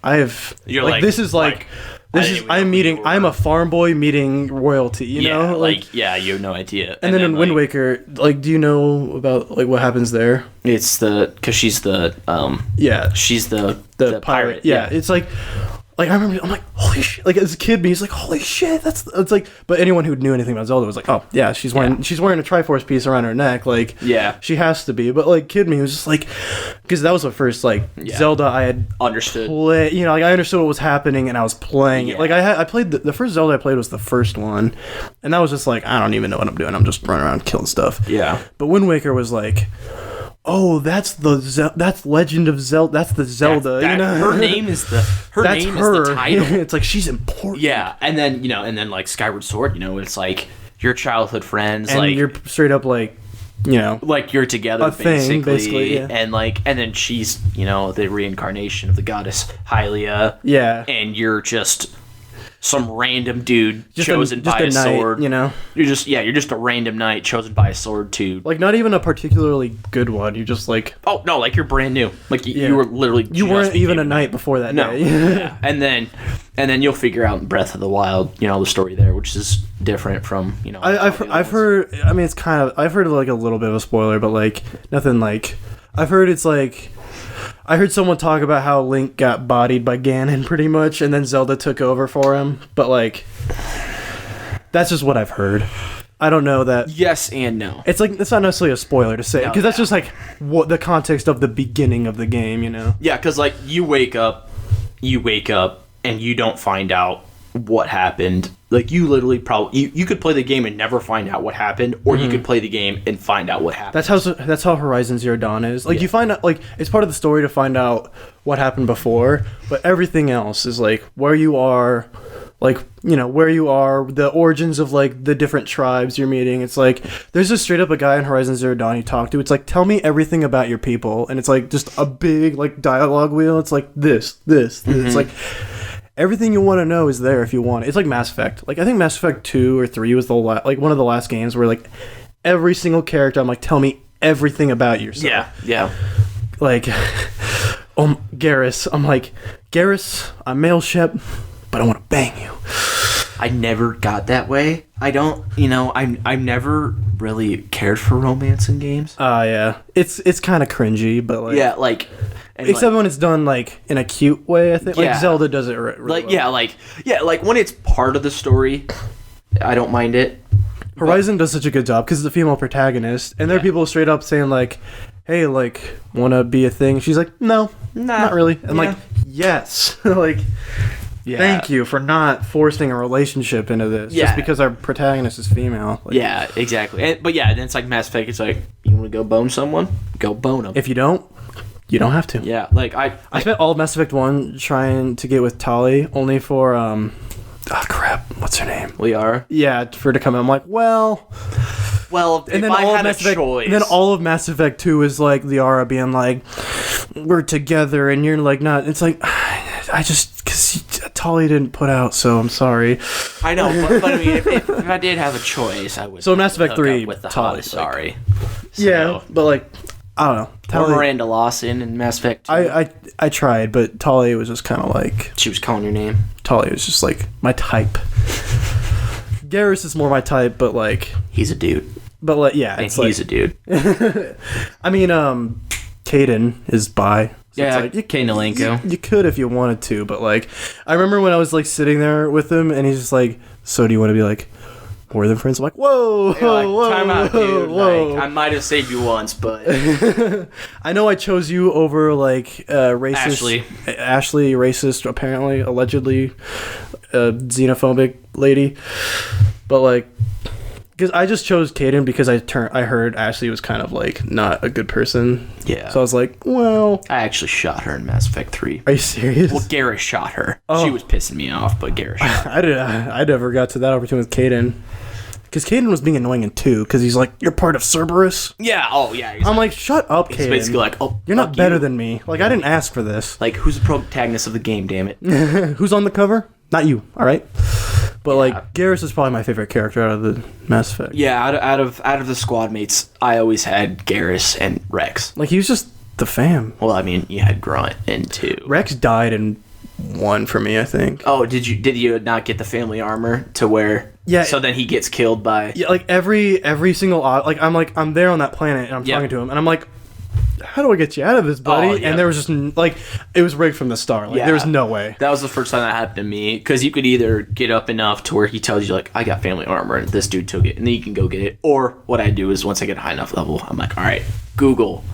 [SPEAKER 2] You're like,
[SPEAKER 1] this is like I'm a farm boy meeting royalty, you know?
[SPEAKER 2] Like, you have no idea.
[SPEAKER 1] And then in Wind Waker, like, do you know about, like, what happens there?
[SPEAKER 2] It's because she's the, she's the pirate.
[SPEAKER 1] Yeah, it's like, I remember, I'm like, holy shit, like, as a kid, he's like, holy shit, it's like, but anyone who knew anything about Zelda was like, oh, yeah, she's wearing a Triforce piece around her neck, like, she has to be, but, like, kid me was just like, because that was the first, like, Zelda I had
[SPEAKER 2] understood,
[SPEAKER 1] you know, like, I understood what was happening, and I was playing it, like, I played, the first Zelda I played was the first one, and that was just like, I don't even know what I'm doing, I'm just running around killing stuff, but Wind Waker was like, oh, that's Legend of Zelda. That's the Zelda. You know?
[SPEAKER 2] Her name is the title.
[SPEAKER 1] It's like she's important.
[SPEAKER 2] Yeah, and then like Skyward Sword. You know, it's like your childhood friends,
[SPEAKER 1] and
[SPEAKER 2] like
[SPEAKER 1] you're straight up like, you know,
[SPEAKER 2] like you're together
[SPEAKER 1] a thing, basically, yeah.
[SPEAKER 2] and then she's, you know, the reincarnation of the goddess Hylia,
[SPEAKER 1] yeah,
[SPEAKER 2] and you're just some random dude
[SPEAKER 1] just
[SPEAKER 2] chosen by a
[SPEAKER 1] knight,
[SPEAKER 2] sword.
[SPEAKER 1] You know,
[SPEAKER 2] you're just a random knight chosen by a sword to
[SPEAKER 1] like not even a particularly good one. You just like
[SPEAKER 2] like you're brand new. Like you were literally
[SPEAKER 1] you weren't even a knight before that day.
[SPEAKER 2] Yeah. and then you'll figure out in Breath of the Wild, you know, the story there, which is different from, you know.
[SPEAKER 1] I've heard. I mean, it's kind of. I've heard like a little bit of a spoiler, but like nothing like. I've heard it's like. I heard someone talk about how Link got bodied by Ganon pretty much, and then Zelda took over for him. But like, that's just what I've heard. I don't know that.
[SPEAKER 2] Yes and no.
[SPEAKER 1] It's like it's not necessarily a spoiler to say because that's just like what the context of the beginning of the game, you know.
[SPEAKER 2] Yeah, because like you wake up, and you don't find out what happened. Like you literally probably you could play the game and never find out what happened, or you could play the game and find out what happened.
[SPEAKER 1] That's how Horizon Zero Dawn is. Like you find out, like it's part of the story to find out what happened before, but everything else is like where you are, like, you know, where you are, the origins of like the different tribes you're meeting. It's like there's just straight up a guy in Horizon Zero Dawn you talk to. It's like, tell me everything about your people, and it's like just a big like dialogue wheel. It's like this. It's like. Everything you want to know is there if you want it. It's like Mass Effect. Like I think Mass Effect 2 or 3 was like one of the last games where like every single character I'm like, tell me everything about yourself.
[SPEAKER 2] Yeah.
[SPEAKER 1] Like Garrus. I'm like, Garrus, I'm male Shep, but I want to bang you.
[SPEAKER 2] I never got that way. I don't, you know, I've never really cared for romance in games.
[SPEAKER 1] Yeah. It's kind of cringy, but like
[SPEAKER 2] yeah, like
[SPEAKER 1] except when it's done like in a cute way, I think. Like Zelda does it really well.
[SPEAKER 2] Like when it's part of the story, I don't mind it.
[SPEAKER 1] Horizon does such a good job because it's a female protagonist, and there are people straight up saying like, "Hey, like, want to be a thing?" She's like, "No, not really." And like, yes, like, thank you for not forcing a relationship into this just because our protagonist is female. Like,
[SPEAKER 2] yeah, exactly. But yeah, then it's like Mass Effect. It's like, you want to go bone someone? Go bone them.
[SPEAKER 1] If you don't. You don't have to.
[SPEAKER 2] Yeah, like I
[SPEAKER 1] spent all of Mass Effect 1 trying to get with Tali, only for crap, what's her name?
[SPEAKER 2] Liara.
[SPEAKER 1] Yeah, for her to come in. I'm like, well,
[SPEAKER 2] and then I had a choice.
[SPEAKER 1] And then all of Mass Effect 2 is like Liara being like, we're together, and you're like not. It's like, I just because Tali didn't put out, so I'm sorry.
[SPEAKER 2] I know, but I mean, if I did have a choice, I would.
[SPEAKER 1] So Mass Effect 3
[SPEAKER 2] with the
[SPEAKER 1] Tali,
[SPEAKER 2] sorry. So.
[SPEAKER 1] Yeah, but like. I don't know.
[SPEAKER 2] Tali, or Miranda Lawson in Mass Effect 2.
[SPEAKER 1] I tried, but Tali was just kind of like...
[SPEAKER 2] She was calling your name?
[SPEAKER 1] Tali was just like my type. Garrus is more my type, but like...
[SPEAKER 2] He's a dude.
[SPEAKER 1] But like, yeah.
[SPEAKER 2] And he's a dude.
[SPEAKER 1] I mean, Kegan is bi.
[SPEAKER 2] So yeah, like,
[SPEAKER 1] you could if you wanted to, but like... I remember when I was like sitting there with him, and he's just like, so do you want to be like... more than friends? I'm like, whoa,
[SPEAKER 2] time out, dude. Whoa. Like, I might have saved you once, but
[SPEAKER 1] I know I chose you over like racist Ashley, racist, apparently, allegedly xenophobic lady, but like, because I just chose Kegan because I heard Ashley was kind of like not a good person.
[SPEAKER 2] Yeah.
[SPEAKER 1] So I was like, well,
[SPEAKER 2] I actually shot her in Mass Effect 3.
[SPEAKER 1] Are you serious?
[SPEAKER 2] Well, Garrus shot her. Oh. She was pissing me off, but Garrus shot her.
[SPEAKER 1] I never got to that opportunity with Kegan. Because Kegan was being annoying in 2, because he's like, you're part of Cerberus.
[SPEAKER 2] Yeah, yeah.
[SPEAKER 1] I'm like, shut up, Kegan.
[SPEAKER 2] He's basically like, oh,
[SPEAKER 1] you're not better than me. Like, I didn't ask for this.
[SPEAKER 2] Like, who's the protagonist of the game, damn it?
[SPEAKER 1] Who's on the cover? Not you, all right? But like, Garrus is probably my favorite character out of the Mass Effect.
[SPEAKER 2] Yeah, out of the squad mates, I always had Garrus and Rex.
[SPEAKER 1] Like, he was just the fam.
[SPEAKER 2] Well, I mean, you had Grunt in 2.
[SPEAKER 1] Rex died in 1 for me, I think.
[SPEAKER 2] Oh, did you not get the family armor to where? Yeah. So then he gets killed by.
[SPEAKER 1] Yeah, like every single I'm there on that planet and I'm talking to him and I'm like, how do I get you out of this, buddy? Oh, yeah. And there was just like, it was rigged from the start. Like there was no way.
[SPEAKER 2] That was the first time that happened to me, because you could either get up enough to where he tells you like, I got family armor and this dude took it, and then you can go get it. Or what I do is once I get a high enough level, I'm like, all right, Google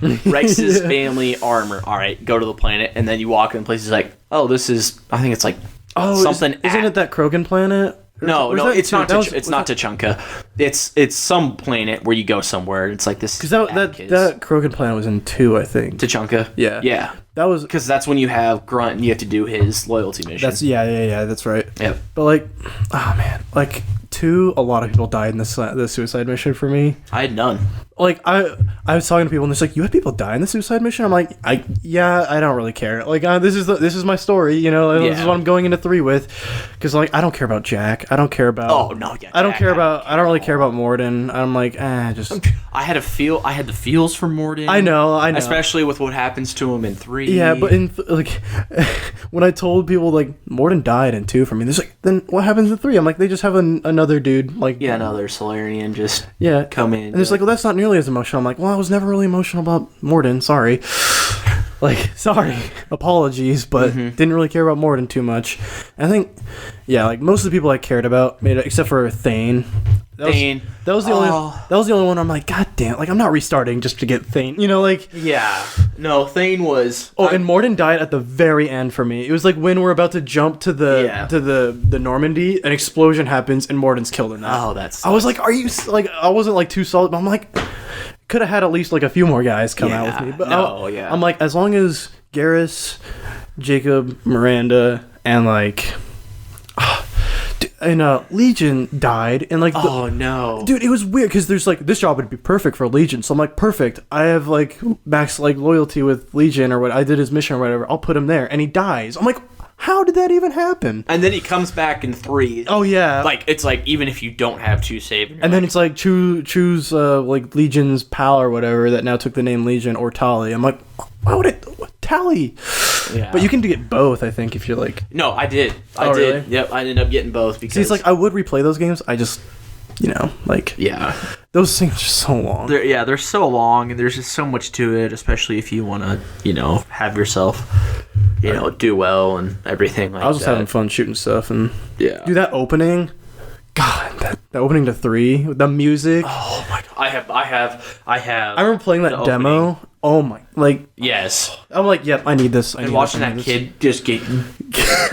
[SPEAKER 2] Rex's family armor. All right, go to the planet, and then you walk in places like, oh, this is, I think it's like something.
[SPEAKER 1] Isn't it that Krogan planet?
[SPEAKER 2] No, it's not. It's not Tachanka. It's some planet where you go somewhere. It's like this.
[SPEAKER 1] Because that Krogan planet was in 2, I think.
[SPEAKER 2] Tachanka.
[SPEAKER 1] Yeah. That was
[SPEAKER 2] because that's when you have Grunt and you have to do his loyalty mission.
[SPEAKER 1] That's That's right.
[SPEAKER 2] Yep.
[SPEAKER 1] But like, oh man, like 2, a lot of people died in the suicide mission for me.
[SPEAKER 2] I had none.
[SPEAKER 1] Like, I was talking to people, and it's like, you had people die in the suicide mission? I'm like, I don't really care. Like, this is my story, you know? This is what I'm going into 3 with. Because, like, I don't care about Jack. I don't care about...
[SPEAKER 2] Oh, no, yeah,
[SPEAKER 1] I don't really care about Morden. I'm like, just...
[SPEAKER 2] I had the feels for Morden.
[SPEAKER 1] I know.
[SPEAKER 2] Especially with what happens to him in 3.
[SPEAKER 1] Yeah, but when I told people, like, Morden died in 2 for me, they're like, then what happens in 3? I'm like, they just have another dude, like...
[SPEAKER 2] Yeah, another Solarian just come in.
[SPEAKER 1] And it's like, well, that's not nearly as emotional. I'm like, well, I was never really emotional about Morden, sorry. Like, sorry. Apologies, but didn't really care about Morden too much. And I think, like, most of the people I cared about, except for Thane... That was the only one I'm like, God damn, like, I'm not restarting just to get Thane, you know, like...
[SPEAKER 2] Yeah. No, Thane was...
[SPEAKER 1] Oh, and Morden died at the very end for me. It was like when we're about to jump to the Normandy, an explosion happens, and Morden's killed in that.
[SPEAKER 2] Oh, that's...
[SPEAKER 1] I was like, are you... Like, I wasn't, like, too solid, but I'm like... Could have had at least, like, a few more guys come out with me. But I'm like, as long as Garrus, Jacob, Miranda, and, like... And Legion died, and like
[SPEAKER 2] oh no,
[SPEAKER 1] dude, it was weird because there's like this job would be perfect for Legion, so I'm like, perfect, I have like max like loyalty with Legion, or what I did his mission or whatever, I'll put him there, and he dies. I'm like, how did that even happen?
[SPEAKER 2] And then he comes back in 3.
[SPEAKER 1] Oh yeah,
[SPEAKER 2] like it's like even if you don't have 2 saved,
[SPEAKER 1] and then it's like choose like Legion's pal or whatever that now took the name Legion or Tali. I'm like, why would it Tali? Yeah. But you can get both, I think, if you're like...
[SPEAKER 2] No, I did. I did. Really? Yep, I ended up getting both because...
[SPEAKER 1] See, it's like, I would replay those games, I just, you know, like...
[SPEAKER 2] Yeah.
[SPEAKER 1] Those things are so long.
[SPEAKER 2] They're so long, and there's just so much to it, especially if you want to, you know, have yourself, you know, do well and everything like that.
[SPEAKER 1] I was just having fun shooting stuff, and...
[SPEAKER 2] Yeah.
[SPEAKER 1] Dude, that opening... God, that opening to 3, the music...
[SPEAKER 2] Oh, my God. I have...
[SPEAKER 1] I remember playing that demo... Opening. Oh my, like...
[SPEAKER 2] Yes.
[SPEAKER 1] I'm like, yep, I need this.
[SPEAKER 2] And watching that kid just get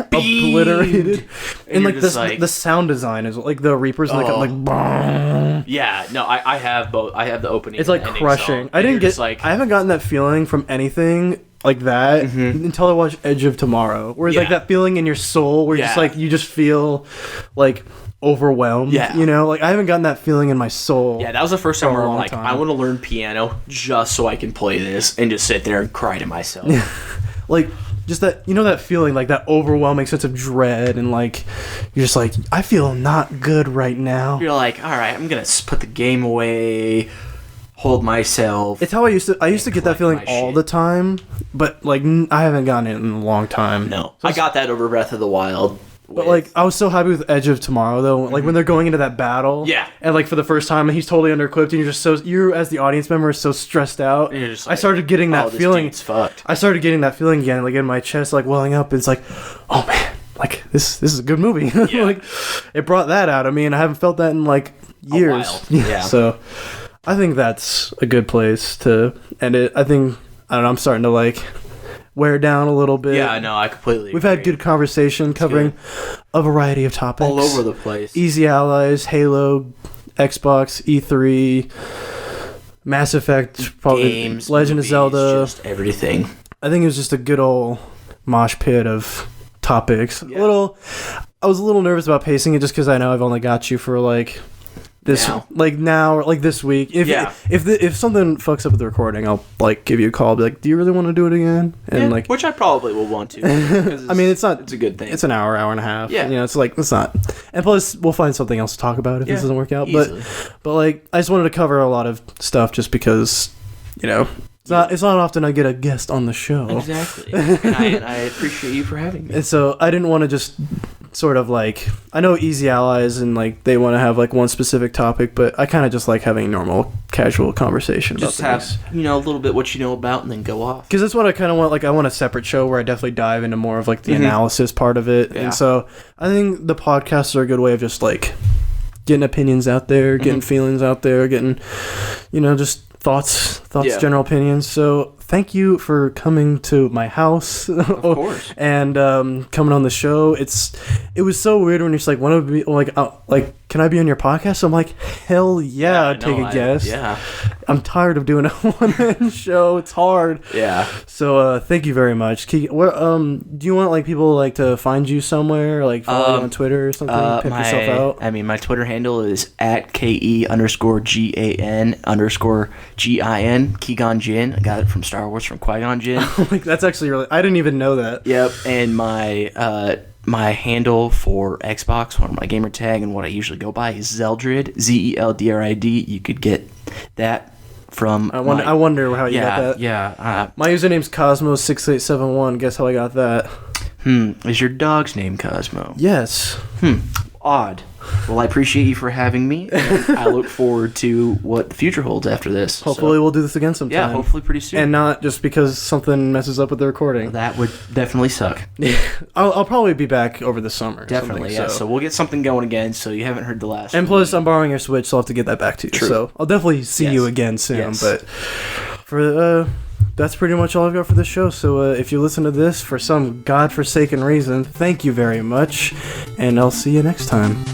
[SPEAKER 1] obliterated. And like this, the sound design is like the Reapers like boom.
[SPEAKER 2] Yeah, no, I have both. I have the opening.
[SPEAKER 1] It's like crushing. I didn't get like... I haven't gotten that feeling from anything like that until I watched Edge of Tomorrow. Where it's like that feeling in your soul where just like, you just feel like... overwhelmed, you know, like I haven't gotten that feeling in my soul.
[SPEAKER 2] Yeah, that was the first time where I'm like, I want to learn piano just so I can play this and just sit there and cry to myself.
[SPEAKER 1] Like just that, you know, that feeling, like that overwhelming sense of dread, and like you're just like, I feel not good right now.
[SPEAKER 2] You're like, all right, I'm gonna put the game away, hold myself.
[SPEAKER 1] It's how I used to get that feeling all the time, but like I haven't gotten it in a long time.
[SPEAKER 2] No, so I got that over Breath of the Wild.
[SPEAKER 1] But like, I was so happy with Edge of Tomorrow though. Like when they're going into that battle, and like for the first time, he's totally under-equipped, and you as the audience member are so stressed out. And you're just like, I started getting that feeling.
[SPEAKER 2] Dude's fucked.
[SPEAKER 1] I started getting that feeling again, like in my chest, like welling up. It's like, oh man, like this is a good movie. Like it brought that out of me, and I haven't felt that in like years. Yeah. So I think that's a good place to end it. I don't know. I'm starting to like wear down a little bit.
[SPEAKER 2] Yeah, no, I completely
[SPEAKER 1] We've had good conversation covering a variety of topics.
[SPEAKER 2] All over the place.
[SPEAKER 1] Easy Allies, Halo, Xbox, E3, Mass Effect, probably
[SPEAKER 2] games,
[SPEAKER 1] Legend
[SPEAKER 2] movies,
[SPEAKER 1] of Zelda.
[SPEAKER 2] Just everything.
[SPEAKER 1] I think it was just a good old mosh pit of topics.
[SPEAKER 2] Yeah.
[SPEAKER 1] I was a little nervous about pacing it just because I know I've only got you for like... now or like this week. If something fucks up with the recording, I'll like give you a call. I'll be like, do you really want to do it again? And like,
[SPEAKER 2] which I probably will want to.
[SPEAKER 1] I mean, it's a good thing. It's an hour and a half.
[SPEAKER 2] Yeah,
[SPEAKER 1] you know, it's like it's not. And plus, we'll find something else to talk about if this doesn't work out. Easily. But like, I just wanted to cover a lot of stuff just because, you know. It's not often I get a guest on the show.
[SPEAKER 2] Exactly. and I appreciate you for having me.
[SPEAKER 1] And so I didn't want to just sort of like... I know Easy Allies and like they want to have like one specific topic, but I kind of just like having normal, casual conversation about things.
[SPEAKER 2] Just have, you know, a little bit what you know about and then go off.
[SPEAKER 1] Because that's what I kind of want. Like I want a separate show where I definitely dive into more of like the analysis part of it. Yeah. And so I think the podcasts are a good way of just like getting opinions out there, getting feelings out there, getting, you know, just... Thoughts, general opinions. So thank you for coming to my house.
[SPEAKER 2] Of course.
[SPEAKER 1] And coming on the show. It was so weird when you're just like, want to be like, can I be on your podcast? I'm like, hell yeah, I'd take a guess.
[SPEAKER 2] Yeah.
[SPEAKER 1] I'm tired of doing a one-man show. It's hard.
[SPEAKER 2] Yeah.
[SPEAKER 1] So thank you very much. Do you want like people like to find you somewhere, like follow you on Twitter or something? Pimp yourself out.
[SPEAKER 2] I mean, my Twitter handle is @KE_GAN_GIN. Kegan Jin. I got it from Star Wars from Qui-Gon Jinn.
[SPEAKER 1] Like that's actually really. I didn't even know that.
[SPEAKER 2] Yep. And my handle for Xbox, or my gamer tag, and what I usually go by is Zeldrid, ZELDRID. You could get that from.
[SPEAKER 1] I wonder how you got that.
[SPEAKER 2] Yeah.
[SPEAKER 1] My username's Cosmo6871. Guess how I got that?
[SPEAKER 2] Is your dog's name Cosmo?
[SPEAKER 1] Yes.
[SPEAKER 2] Odd. Well, I appreciate you for having me. And I look forward to what the future holds after this.
[SPEAKER 1] Hopefully we'll do this again sometime.
[SPEAKER 2] Yeah, hopefully pretty soon.
[SPEAKER 1] And not just because something messes up with the recording.
[SPEAKER 2] That would definitely suck.
[SPEAKER 1] I'll probably be back over the summer.
[SPEAKER 2] Definitely, yeah. So we'll get something going again, so you haven't heard the last
[SPEAKER 1] And plus, I'm borrowing your Switch, so I'll have to get that back to you.
[SPEAKER 2] True.
[SPEAKER 1] So I'll definitely see you again soon.
[SPEAKER 2] Yes.
[SPEAKER 1] But for that's pretty much all I've got for this show. So if you listen to this for some godforsaken reason, thank you very much. And I'll see you next time.